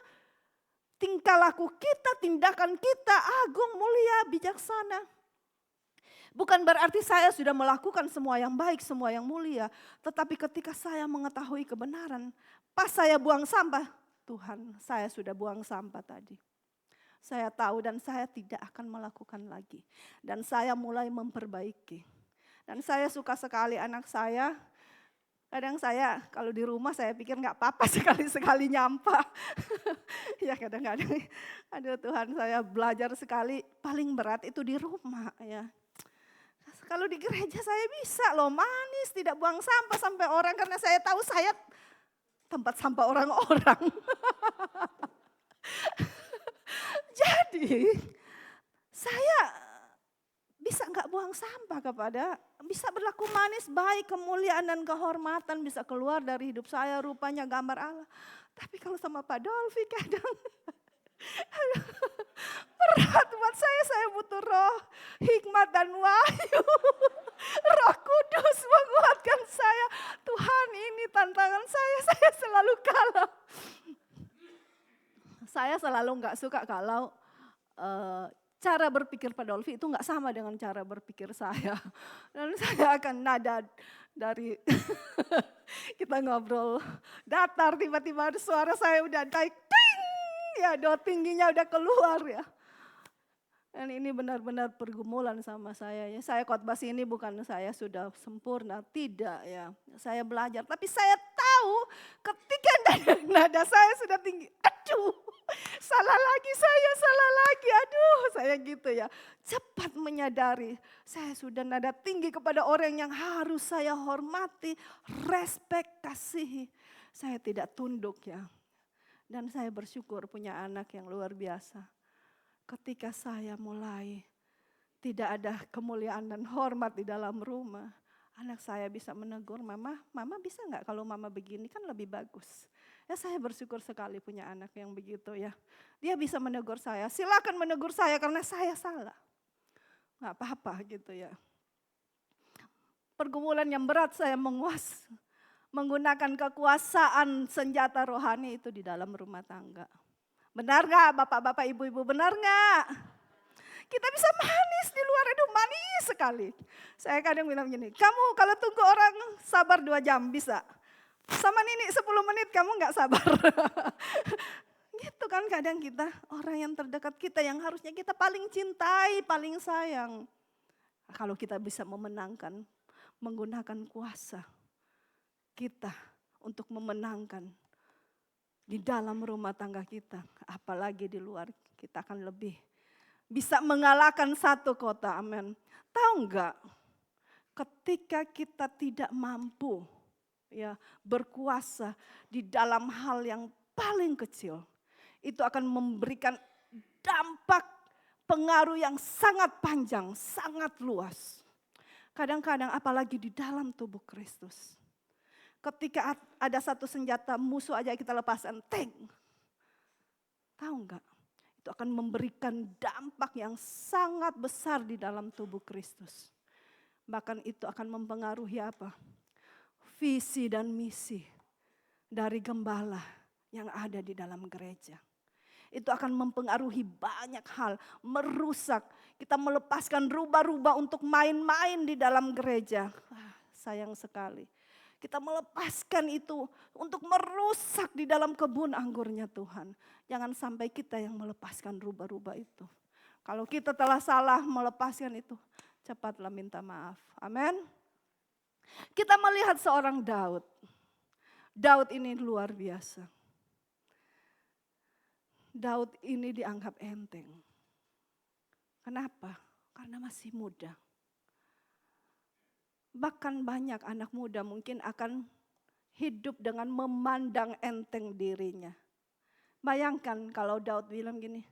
Tingkah laku kita, tindakan kita agung, mulia, bijaksana. Bukan berarti saya sudah melakukan semua yang baik, semua yang mulia. Tetapi ketika saya mengetahui kebenaran, pas saya buang sampah, Tuhan, saya sudah buang sampah tadi. Saya tahu dan saya tidak akan melakukan lagi. Dan saya mulai memperbaiki. Dan saya suka sekali anak saya. Kadang saya kalau di rumah saya pikir nggak apa-apa sekali-sekali nyampah. Ya kadang-kadang, aduh Tuhan, saya belajar sekali, paling berat itu di rumah ya. Kalau di gereja saya bisa loh manis, tidak buang sampah sampai orang, karena saya tahu saya tempat sampah orang-orang. Jadi saya bisa nggak buang sampah bisa berlaku manis, baik, kemuliaan dan kehormatan bisa keluar dari hidup saya, rupanya gambar Allah. Tapi kalau sama Pak Dolfi kadang berat buat saya butuh roh, hikmat dan wahyu. Roh Kudus menguatkan saya. Tuhan, ini tantangan saya selalu kalah. Saya selalu nggak suka kalau cara berpikir Pak Dolfi itu nggak sama dengan cara berpikir saya. Dan saya akan nada dari kita ngobrol datar, tiba-tiba suara saya udah naik, ting, ya do tingginya udah keluar ya. Dan ini benar-benar pergumulan sama saya ya. Saya khotbah sini bukan saya sudah sempurna, tidak ya. Saya belajar, tapi saya tahu ketika nada saya sudah tinggi, aduh salah lagi, aduh saya gitu ya. Cepat menyadari saya sudah nada tinggi kepada orang yang harus saya hormati, respek, kasihi. Saya tidak tunduk ya. Dan saya bersyukur punya anak yang luar biasa. Ketika saya mulai tidak ada kemuliaan dan hormat di dalam rumah, anak saya bisa menegur, mama bisa nggak kalau mama begini kan lebih bagus. Ya saya bersyukur sekali punya anak yang begitu ya. Dia bisa menegur saya, silakan menegur saya karena saya salah. Nggak apa-apa gitu ya. Pergumulan yang berat saya menggunakan kekuasaan senjata rohani itu di dalam rumah tangga. Benar gak bapak-bapak, ibu-ibu, benar gak? Kita bisa manis di luar, itu manis sekali. Saya kadang bilang gini, kamu kalau tunggu orang sabar 2 jam bisa. Sama Nini 10 menit kamu gak sabar. Gitu kan kadang kita, orang yang terdekat kita yang harusnya kita paling cintai, paling sayang. Kalau kita bisa memenangkan, menggunakan kuasa kita untuk memenangkan di dalam rumah tangga kita, apalagi di luar, kita akan lebih bisa mengalahkan satu kota, amin. Tahu enggak, ketika kita tidak mampu ya berkuasa di dalam hal yang paling kecil, itu akan memberikan dampak pengaruh yang sangat panjang, sangat luas. Kadang-kadang apalagi di dalam tubuh Kristus. Ketika ada satu senjata musuh aja kita lepaskan, tank. Tahu enggak? Itu akan memberikan dampak yang sangat besar di dalam tubuh Kristus. Bahkan itu akan mempengaruhi apa? Visi dan misi dari gembala yang ada di dalam gereja. Itu akan mempengaruhi banyak hal, merusak. Kita melepaskan rubah-rubah untuk main-main di dalam gereja. Sayang sekali. Kita melepaskan itu untuk merusak di dalam kebun anggurnya Tuhan. Jangan sampai kita yang melepaskan rubah-rubah itu. Kalau kita telah salah melepaskan itu, cepatlah minta maaf. Amin. Kita melihat seorang Daud. Daud ini luar biasa. Daud ini dianggap enteng. Kenapa? Karena masih muda. Bahkan banyak anak muda mungkin akan hidup dengan memandang enteng dirinya. Bayangkan kalau Daud bilang gini,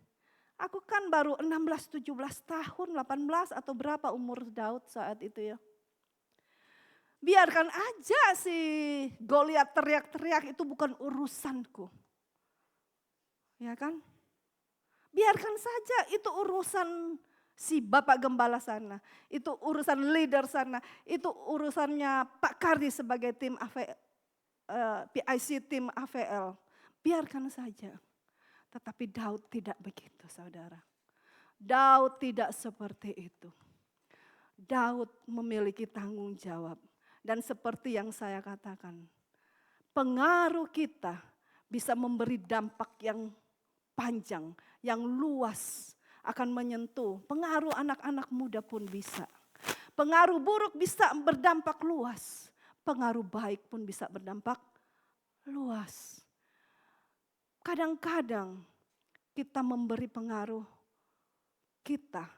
aku kan baru 16, 17 tahun, 18 atau berapa umur Daud saat itu ya. Biarkan aja si Goliat teriak-teriak, itu bukan urusanku. Ya kan? Biarkan saja itu urusan si Bapak Gembala sana, itu urusan leader sana, itu urusannya Pak Kardi sebagai tim PIC tim AVL. Biarkan saja. Tetapi Daud tidak begitu saudara. Daud tidak seperti itu. Daud memiliki tanggung jawab. Dan seperti yang saya katakan, pengaruh kita bisa memberi dampak yang panjang, yang luas, akan menyentuh. Pengaruh anak-anak muda pun bisa. Pengaruh buruk bisa berdampak luas. Pengaruh baik pun bisa berdampak luas. Kadang-kadang kita memberi pengaruh kita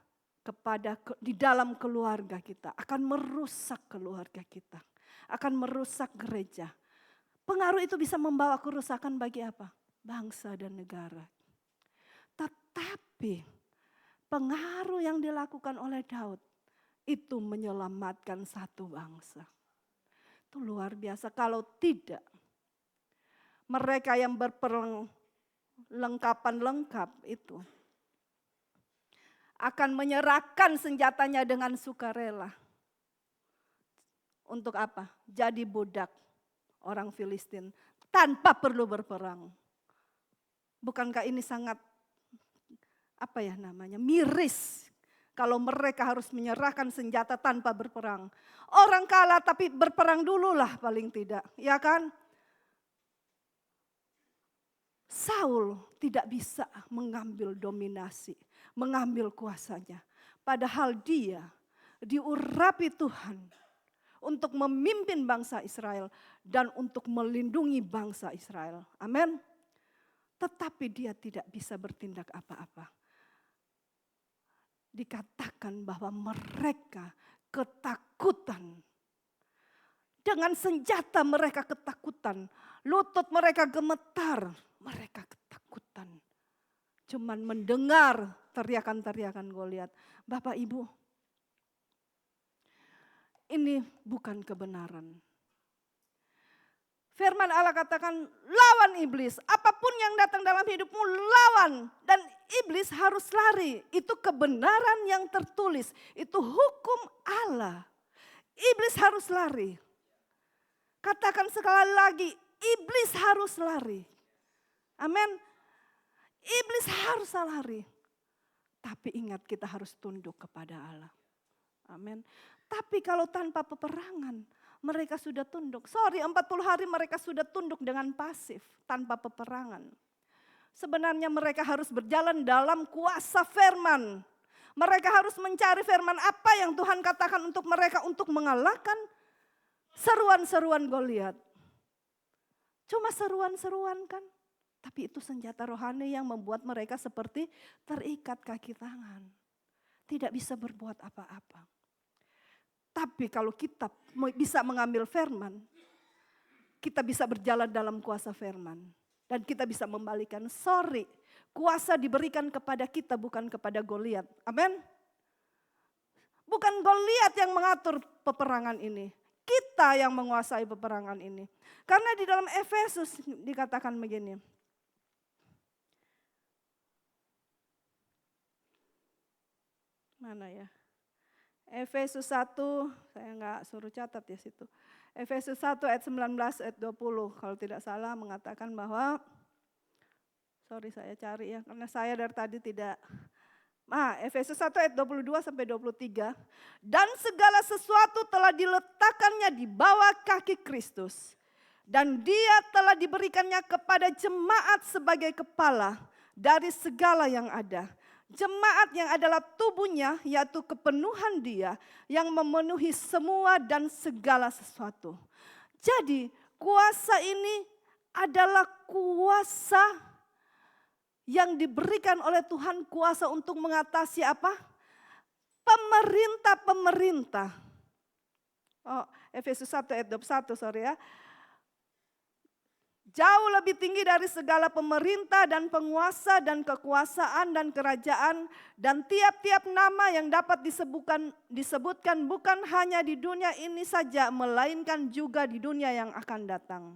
kepada di dalam keluarga kita akan merusak keluarga kita, akan merusak gereja. Pengaruh itu bisa membawa kerusakan bagi apa? Bangsa dan negara. Tetapi pengaruh yang dilakukan oleh Daud itu menyelamatkan satu bangsa. Itu luar biasa. Kalau tidak, mereka yang berperlengkapan lengkap itu akan menyerahkan senjatanya dengan sukarela. Untuk apa? Jadi budak orang Filistin tanpa perlu berperang. Bukankah ini sangat miris kalau mereka harus menyerahkan senjata tanpa berperang. Orang kalah tapi berperang dululah paling tidak, ya kan? Saul tidak bisa mengambil dominasi, mengambil kuasanya. Padahal dia diurapi Tuhan untuk memimpin bangsa Israel dan untuk melindungi bangsa Israel. Amin. Tetapi dia tidak bisa bertindak apa-apa. Dikatakan bahwa mereka ketakutan. Dengan senjata mereka ketakutan. Lutut mereka gemetar. Mereka ketakutan. Cuman mendengar teriakan-teriakan Goliat. Bapak Ibu, ini bukan kebenaran. Firman Allah katakan, lawan iblis. Apapun yang datang dalam hidupmu, lawan. Dan iblis harus lari. Itu kebenaran yang tertulis. Itu hukum Allah. Iblis harus lari. Katakan sekali lagi, iblis harus lari. Amin. Iblis harus lari. Tapi ingat, kita harus tunduk kepada Allah. Amin. Tapi kalau tanpa peperangan, mereka sudah tunduk. 40 hari mereka sudah tunduk dengan pasif, tanpa peperangan. Sebenarnya mereka harus berjalan dalam kuasa firman. Mereka harus mencari firman apa yang Tuhan katakan untuk mereka untuk mengalahkan seruan-seruan Goliat. Cuma seruan-seruan kan. Tapi itu senjata rohani yang membuat mereka seperti terikat kaki tangan. Tidak bisa berbuat apa-apa. Tapi kalau kita bisa mengambil firman, kita bisa berjalan dalam kuasa firman. Dan kita bisa membalikan, kuasa diberikan kepada kita bukan kepada Goliat. Amin. Bukan Goliat yang mengatur peperangan ini. Kita yang menguasai peperangan ini. Karena di dalam Efesus dikatakan begini. Mana ya? Efesus 1, saya enggak suruh catat ya situ. Efesus 1 ayat 19 ayat 20 kalau tidak salah mengatakan bahwa, saya cari ya karena saya dari tadi tidak. Efesus 1 ayat 22 sampai 23. Dan segala sesuatu telah diletakkannya di bawah kaki Kristus. Dan dia telah diberikannya kepada jemaat sebagai kepala dari segala yang ada. Jemaat yang adalah tubuhnya, yaitu kepenuhan dia yang memenuhi semua dan segala sesuatu. Jadi kuasa ini adalah kuasa yang diberikan oleh Tuhan, kuasa untuk mengatasi apa? Pemerintah-pemerintah. Efesus 1 ayat 21 ya. Jauh lebih tinggi dari segala pemerintah dan penguasa dan kekuasaan dan kerajaan dan tiap-tiap nama yang dapat disebutkan bukan hanya di dunia ini saja melainkan juga di dunia yang akan datang.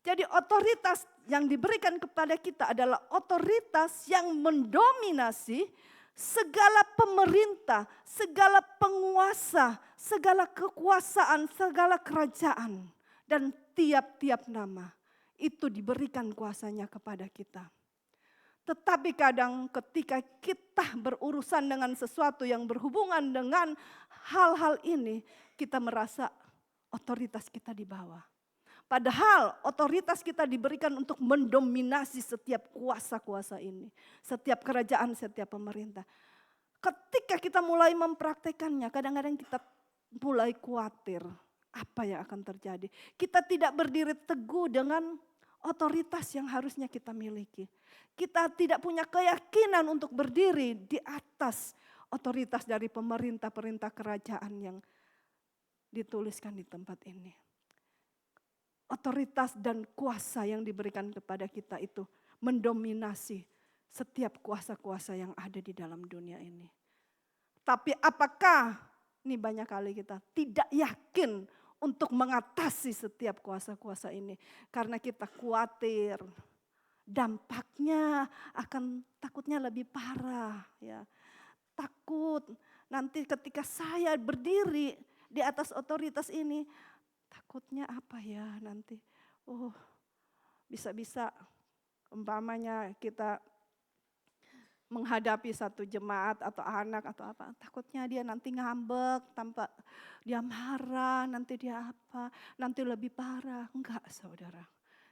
Jadi otoritas yang diberikan kepada kita adalah otoritas yang mendominasi segala pemerintah, segala penguasa, segala kekuasaan, segala kerajaan. Dan tiap-tiap nama itu diberikan kuasanya kepada kita. Tetapi kadang ketika kita berurusan dengan sesuatu yang berhubungan dengan hal-hal ini, kita merasa otoritas kita di bawah. Padahal otoritas kita diberikan untuk mendominasi setiap kuasa-kuasa ini. Setiap kerajaan, setiap pemerintah. Ketika kita mulai mempraktekannya, kadang-kadang kita mulai khawatir apa yang akan terjadi. Kita tidak berdiri teguh dengan otoritas yang harusnya kita miliki. Kita tidak punya keyakinan untuk berdiri di atas otoritas dari pemerintah-perintah kerajaan yang dituliskan di tempat ini. Otoritas dan kuasa yang diberikan kepada kita itu mendominasi setiap kuasa-kuasa yang ada di dalam dunia ini. Tapi apakah, ini banyak kali kita tidak yakin untuk mengatasi setiap kuasa-kuasa ini. Karena kita khawatir dampaknya akan takutnya lebih parah. Ya. Takut nanti ketika saya berdiri di atas otoritas ini, takutnya apa ya nanti. Bisa-bisa umpamanya kita menghadapi satu jemaat atau anak atau apa. Takutnya dia nanti ngambek, tanpa dia marah, nanti dia apa, nanti lebih parah. Enggak saudara,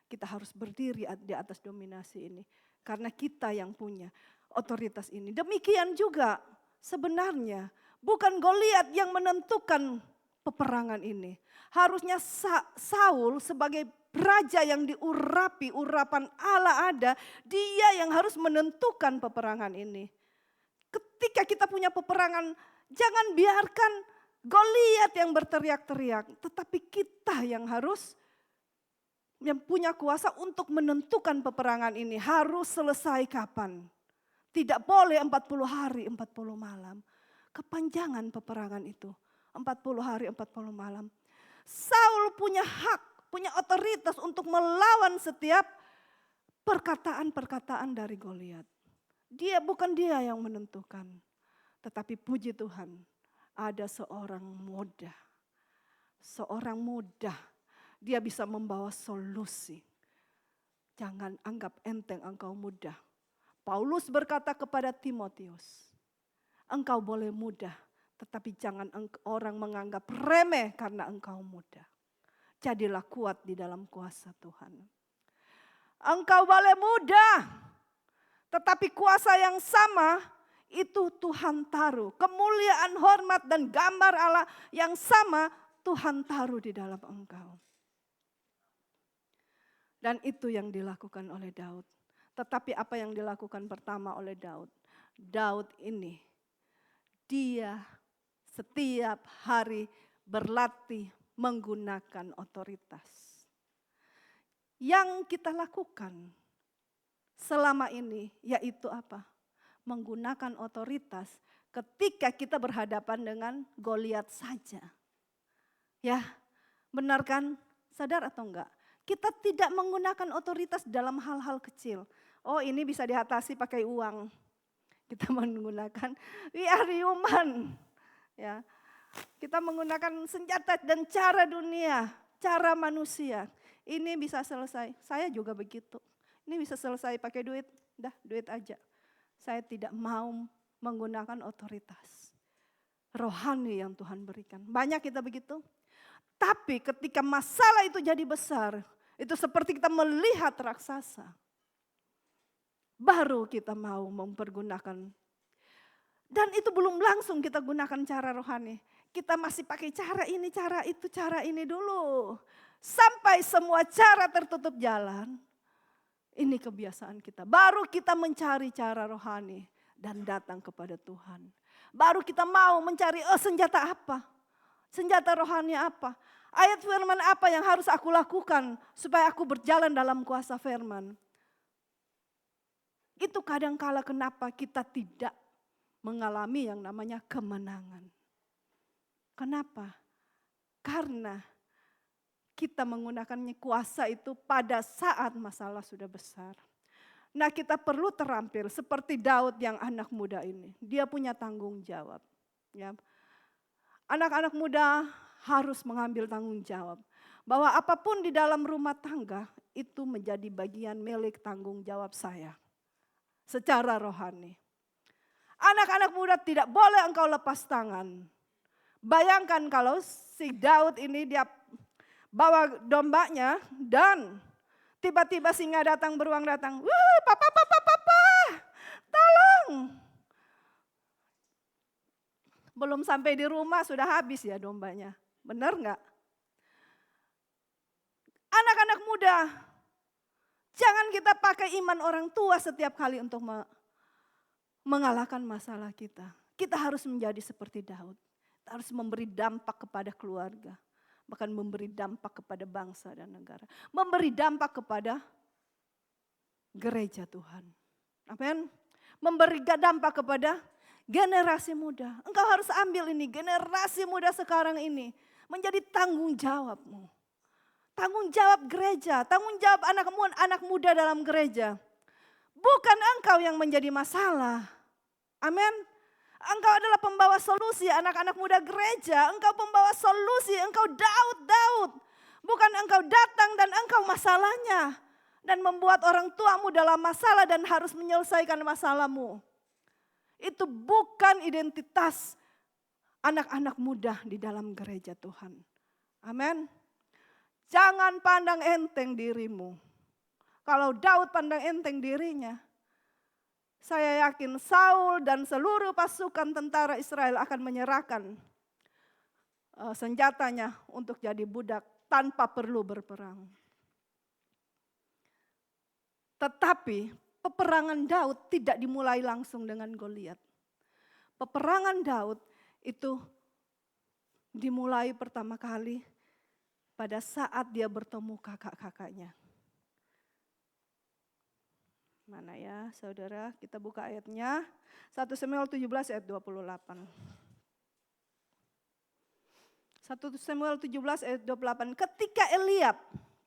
kita harus berdiri di atas dominasi ini. Karena kita yang punya otoritas ini. Demikian juga sebenarnya bukan Goliat yang menentukan peperangan ini. Harusnya Saul sebagai raja yang diurapi, urapan Allah ada, dia yang harus menentukan peperangan ini. Ketika kita punya peperangan, jangan biarkan Goliat yang berteriak-teriak, tetapi kita yang harus yang punya kuasa untuk menentukan peperangan ini. Harus selesai kapan? Tidak boleh 40 hari, 40 malam. Kepanjangan peperangan itu, 40 hari, 40 malam. Saul punya hak, punya otoritas untuk melawan setiap perkataan-perkataan dari Goliat. Bukan dia yang menentukan. Tetapi puji Tuhan, ada seorang muda. Dia bisa membawa solusi. Jangan anggap enteng engkau muda. Paulus berkata kepada Timotius, engkau boleh muda, tetapi jangan orang menganggap remeh karena engkau muda. Jadilah kuat di dalam kuasa Tuhan. Engkau boleh muda, tetapi kuasa yang sama itu Tuhan taruh. Kemuliaan, hormat dan gambar Allah yang sama Tuhan taruh di dalam engkau. Dan itu yang dilakukan oleh Daud. Tetapi apa yang dilakukan pertama oleh Daud? Daud ini, dia setiap hari berlatih menggunakan otoritas. Yang kita lakukan selama ini yaitu apa? Menggunakan otoritas ketika kita berhadapan dengan Goliat saja. Ya, benar kan? Sadar atau enggak? Kita tidak menggunakan otoritas dalam hal-hal kecil. Oh, ini bisa diatasi pakai uang. Kita menggunakan we are human. Ya. Kita menggunakan senjata dan cara dunia, cara manusia. Ini bisa selesai. Saya juga begitu. Ini bisa selesai pakai duit. Dah, duit aja. Saya tidak mau menggunakan otoritas rohani yang Tuhan berikan. Banyak kita begitu. Tapi ketika masalah itu jadi besar, itu seperti kita melihat raksasa. Baru kita mau mempergunakan. Dan itu belum langsung kita gunakan cara rohani. Kita masih pakai cara ini, cara itu, cara ini dulu. Sampai semua cara tertutup jalan. Ini kebiasaan kita. Baru kita mencari cara rohani dan datang kepada Tuhan. Baru kita mau mencari senjata apa? Senjata rohani apa? Ayat firman apa yang harus aku lakukan supaya aku berjalan dalam kuasa firman? Itu kadang-kala kenapa kita tidak mengalami yang namanya kemenangan. Kenapa? Karena kita menggunakannya kuasa itu pada saat masalah sudah besar. Nah, kita perlu terampil seperti Daud yang anak muda ini. Dia punya tanggung jawab. Ya. Anak-anak muda harus mengambil tanggung jawab. Bahwa apapun di dalam rumah tangga itu menjadi bagian milik tanggung jawab saya. secara rohani. Anak-anak muda tidak boleh engkau lepas tangan. Bayangkan kalau si Daud ini dia bawa dombanya dan tiba-tiba singa datang, beruang datang. Papa, tolong. Belum sampai di rumah sudah habis ya dombanya. Benar enggak? Anak-anak muda, jangan kita pakai iman orang tua setiap kali untuk mengalahkan masalah kita. Kita harus menjadi seperti Daud. Kita harus memberi dampak kepada keluarga. Bahkan memberi dampak kepada bangsa dan negara. Memberi dampak kepada gereja Tuhan. Amin. Memberi dampak kepada generasi muda. Engkau harus ambil ini, generasi muda sekarang ini. Menjadi tanggung jawabmu. Tanggung jawab gereja, tanggung jawab anak muda dalam gereja. Bukan engkau yang menjadi masalah. Amin. Engkau adalah pembawa solusi, anak-anak muda gereja. Engkau pembawa solusi, engkau Daud. Bukan engkau datang dan engkau masalahnya. Dan membuat orang tuamu dalam masalah dan harus menyelesaikan masalahmu. Itu bukan identitas anak-anak muda di dalam gereja Tuhan. Amin. Jangan pandang enteng dirimu. Kalau Daud pandang enteng dirinya, saya yakin Saul dan seluruh pasukan tentara Israel akan menyerahkan senjatanya untuk jadi budak tanpa perlu berperang. Tetapi peperangan Daud tidak dimulai langsung dengan Goliat. Peperangan Daud itu dimulai pertama kali pada saat dia bertemu kakak-kakaknya. Mana ya saudara, kita buka ayatnya. 1 Samuel 17 ayat 28. 1 Samuel 17 ayat 28. Ketika Eliab,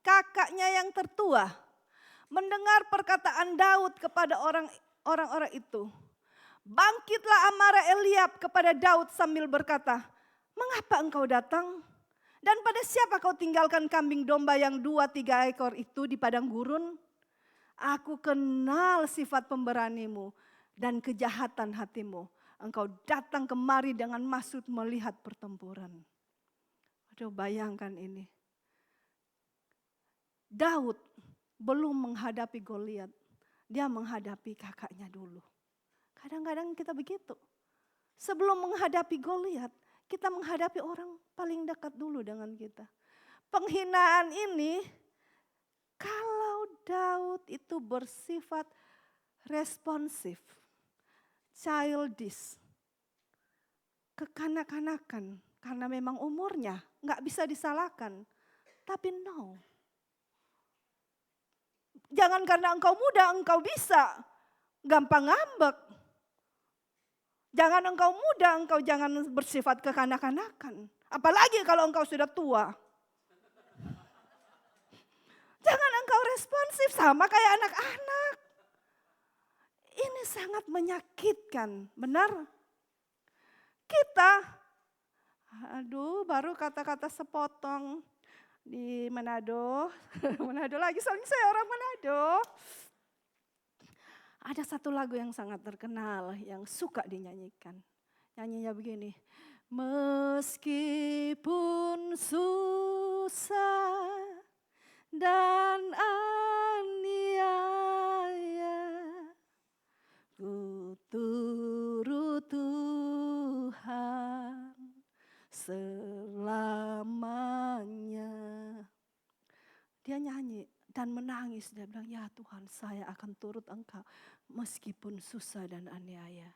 kakaknya yang tertua, mendengar perkataan Daud kepada orang-orang itu, bangkitlah amarah Eliab kepada Daud sambil berkata, "Mengapa engkau datang? Dan pada siapa kau tinggalkan kambing domba yang 2-3 ekor itu di padang gurun? Aku kenal sifat pemberanimu dan kejahatan hatimu. Engkau datang kemari dengan maksud melihat pertempuran." Aduh, bayangkan ini. Daud belum menghadapi Goliat. Dia menghadapi kakaknya dulu. Kadang-kadang kita begitu. Sebelum menghadapi Goliat, kita menghadapi orang paling dekat dulu dengan kita. Penghinaan ini, kalau Daud itu bersifat responsif, childish, kekanak-kanakan, karena memang umurnya nggak bisa disalahkan. Tapi no, jangan karena engkau muda engkau bisa gampang ngambek. Jangan engkau muda, engkau jangan bersifat kekanak-kanakan. Apalagi kalau engkau sudah tua. Jangan engkau responsif sama kayak anak-anak. Ini sangat menyakitkan, benar? Kita, baru kata-kata sepotong di Manado. Manado lagi, soalnya saya orang Manado. Ada satu lagu yang sangat terkenal, yang suka dinyanyikan. Nyanyinya begini. Meskipun susah dan aniaya, ku turut Tuhan selamanya. Dia nyanyi dan menangis. Dia bilang, ya Tuhan, saya akan turut engkau meskipun susah dan aniaya.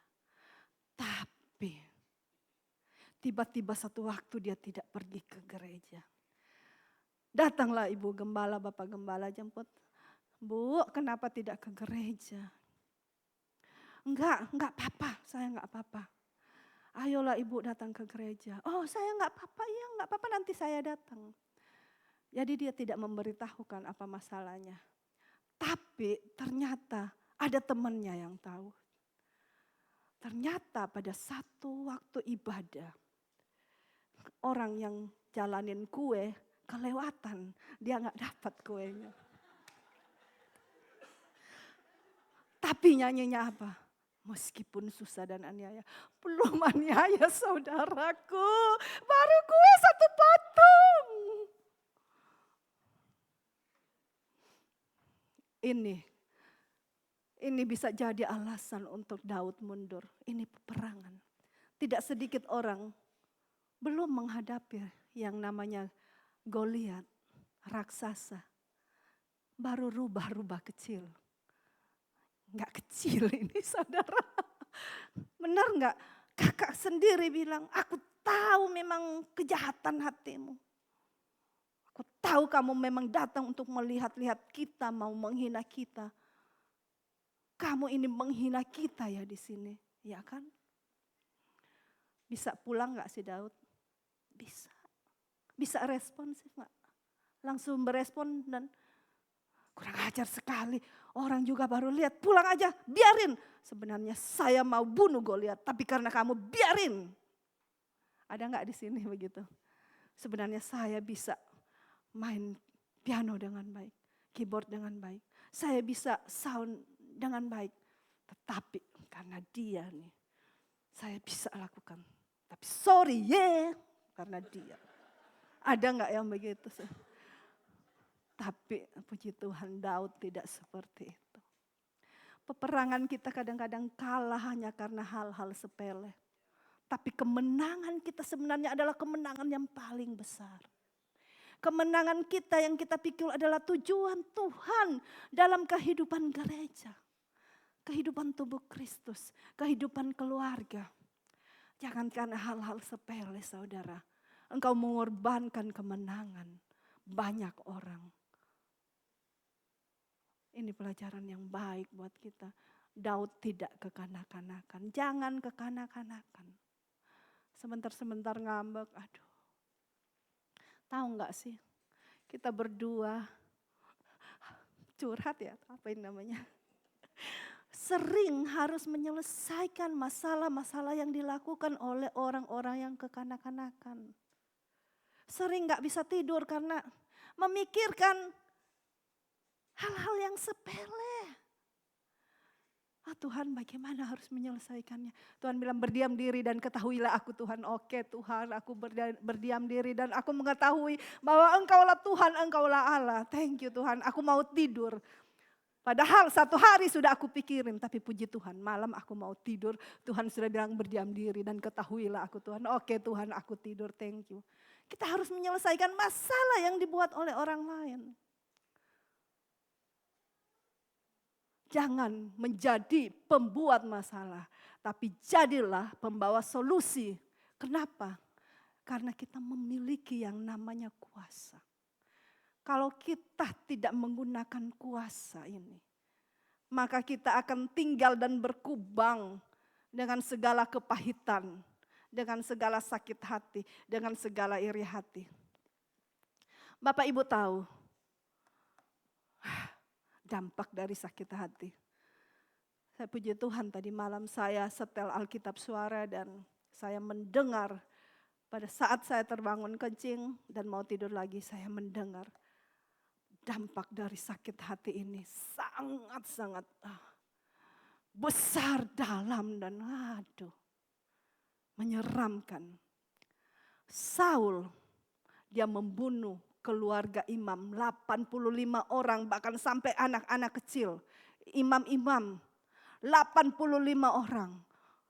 Tapi tiba-tiba satu waktu dia tidak pergi ke gereja. Datanglah ibu gembala, bapak gembala jemput. Bu, kenapa tidak ke gereja? Enggak apa-apa, saya enggak apa-apa. Ayolah ibu datang ke gereja. Oh, saya enggak apa-apa, iya enggak apa-apa, nanti saya datang. Jadi dia tidak memberitahukan apa masalahnya. Tapi ternyata ada temannya yang tahu. Ternyata pada satu waktu ibadah, orang yang jalanin kue kelewatan, dia nggak dapat kuenya. Tapi nyanyinya apa? Meskipun susah dan aniaya. Belum aniaya saudaraku. Baru kue 1 potong. Ini bisa jadi alasan untuk Daud mundur. Ini peperangan. Tidak sedikit orang belum menghadapi yang namanya Goliat, raksasa. Baru rubah-rubah kecil. Enggak kecil ini saudara. Benar enggak? Kakak sendiri bilang, aku tahu memang kejahatan hatimu. Aku tahu kamu memang datang untuk melihat-lihat kita, mau menghina kita. Kamu ini menghina kita ya di sini, ya kan? Bisa pulang enggak si Daud? Bisa. Bisa responsif enggak? Langsung berespon dan kurang ajar sekali. Orang juga baru lihat, pulang aja, biarin. Sebenarnya saya mau bunuh Goliat, tapi karena kamu biarin. Ada enggak di sini begitu? Sebenarnya saya bisa main piano dengan baik, keyboard dengan baik. Saya bisa sound dengan baik. Tetapi karena dia nih, saya bisa lakukan. Tapi sorry karena dia. Ada enggak yang begitu? Tapi puji Tuhan Daud tidak seperti itu. Peperangan kita kadang-kadang kalah hanya karena hal-hal sepele. Tapi kemenangan kita sebenarnya adalah kemenangan yang paling besar. Kemenangan kita yang kita pikir adalah tujuan Tuhan dalam kehidupan gereja. Kehidupan tubuh Kristus, kehidupan keluarga. Jangan karena hal-hal sepele saudara. Engkau mengorbankan kemenangan banyak orang. Ini pelajaran yang baik buat kita. Daud tidak kekanak-kanakan. Jangan kekanak-kanakan. Sebentar-sebentar ngambek. Aduh. Tahu gak sih? Kita berdua. Curhat ya. Apa ini namanya? Sering harus menyelesaikan masalah-masalah yang dilakukan oleh orang-orang yang kekanak-kanakan. Sering gak bisa tidur karena memikirkan hal-hal yang sepele. Tuhan bagaimana harus menyelesaikannya. Tuhan bilang berdiam diri dan ketahuilah aku Tuhan. Oke Tuhan aku berdiam diri dan aku mengetahui bahwa Engkaulah Tuhan, Engkaulah Allah. Thank you Tuhan, aku mau tidur. Padahal 1 hari sudah aku pikirin, tapi puji Tuhan malam aku mau tidur. Tuhan sudah bilang berdiam diri dan ketahuilah aku Tuhan. Oke Tuhan aku tidur, thank you. Kita harus menyelesaikan masalah yang dibuat oleh orang lain. Jangan menjadi pembuat masalah, tapi jadilah pembawa solusi. Kenapa? Karena kita memiliki yang namanya kuasa. Kalau kita tidak menggunakan kuasa ini, maka kita akan tinggal dan berkubang dengan segala kepahitan, dengan segala sakit hati, dengan segala iri hati. Bapak Ibu tahu, dampak dari sakit hati. Saya puji Tuhan tadi malam saya setel Alkitab suara dan saya mendengar pada saat saya terbangun kencing dan mau tidur lagi saya mendengar dampak dari sakit hati ini sangat-sangat besar, dalam dan menyeramkan. Saul dia membunuh keluarga imam, 85 orang bahkan sampai anak-anak kecil. Imam-imam, 85 orang.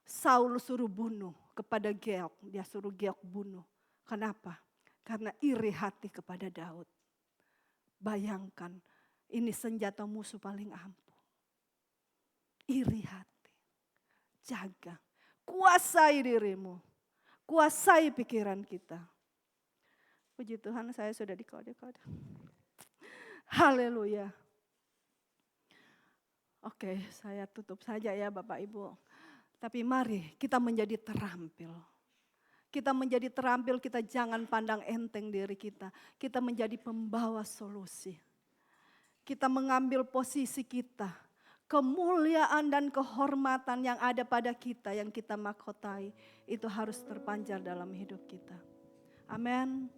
Saul suruh bunuh kepada Geok, dia suruh Geok bunuh. Kenapa? Karena iri hati kepada Daud. Bayangkan, ini senjata musuh paling ampuh. Iri hati. Jaga, kuasai dirimu. Kuasai pikiran kita. Puji Tuhan saya sudah dikode-kode. Haleluya. Oke, saya tutup saja ya Bapak Ibu. Tapi mari kita menjadi terampil. Kita menjadi terampil, kita jangan pandang enteng diri kita. Kita menjadi pembawa solusi. Kita mengambil posisi kita. Kemuliaan dan kehormatan yang ada pada kita, yang kita mahkotai, itu harus terpancar dalam hidup kita. Amin.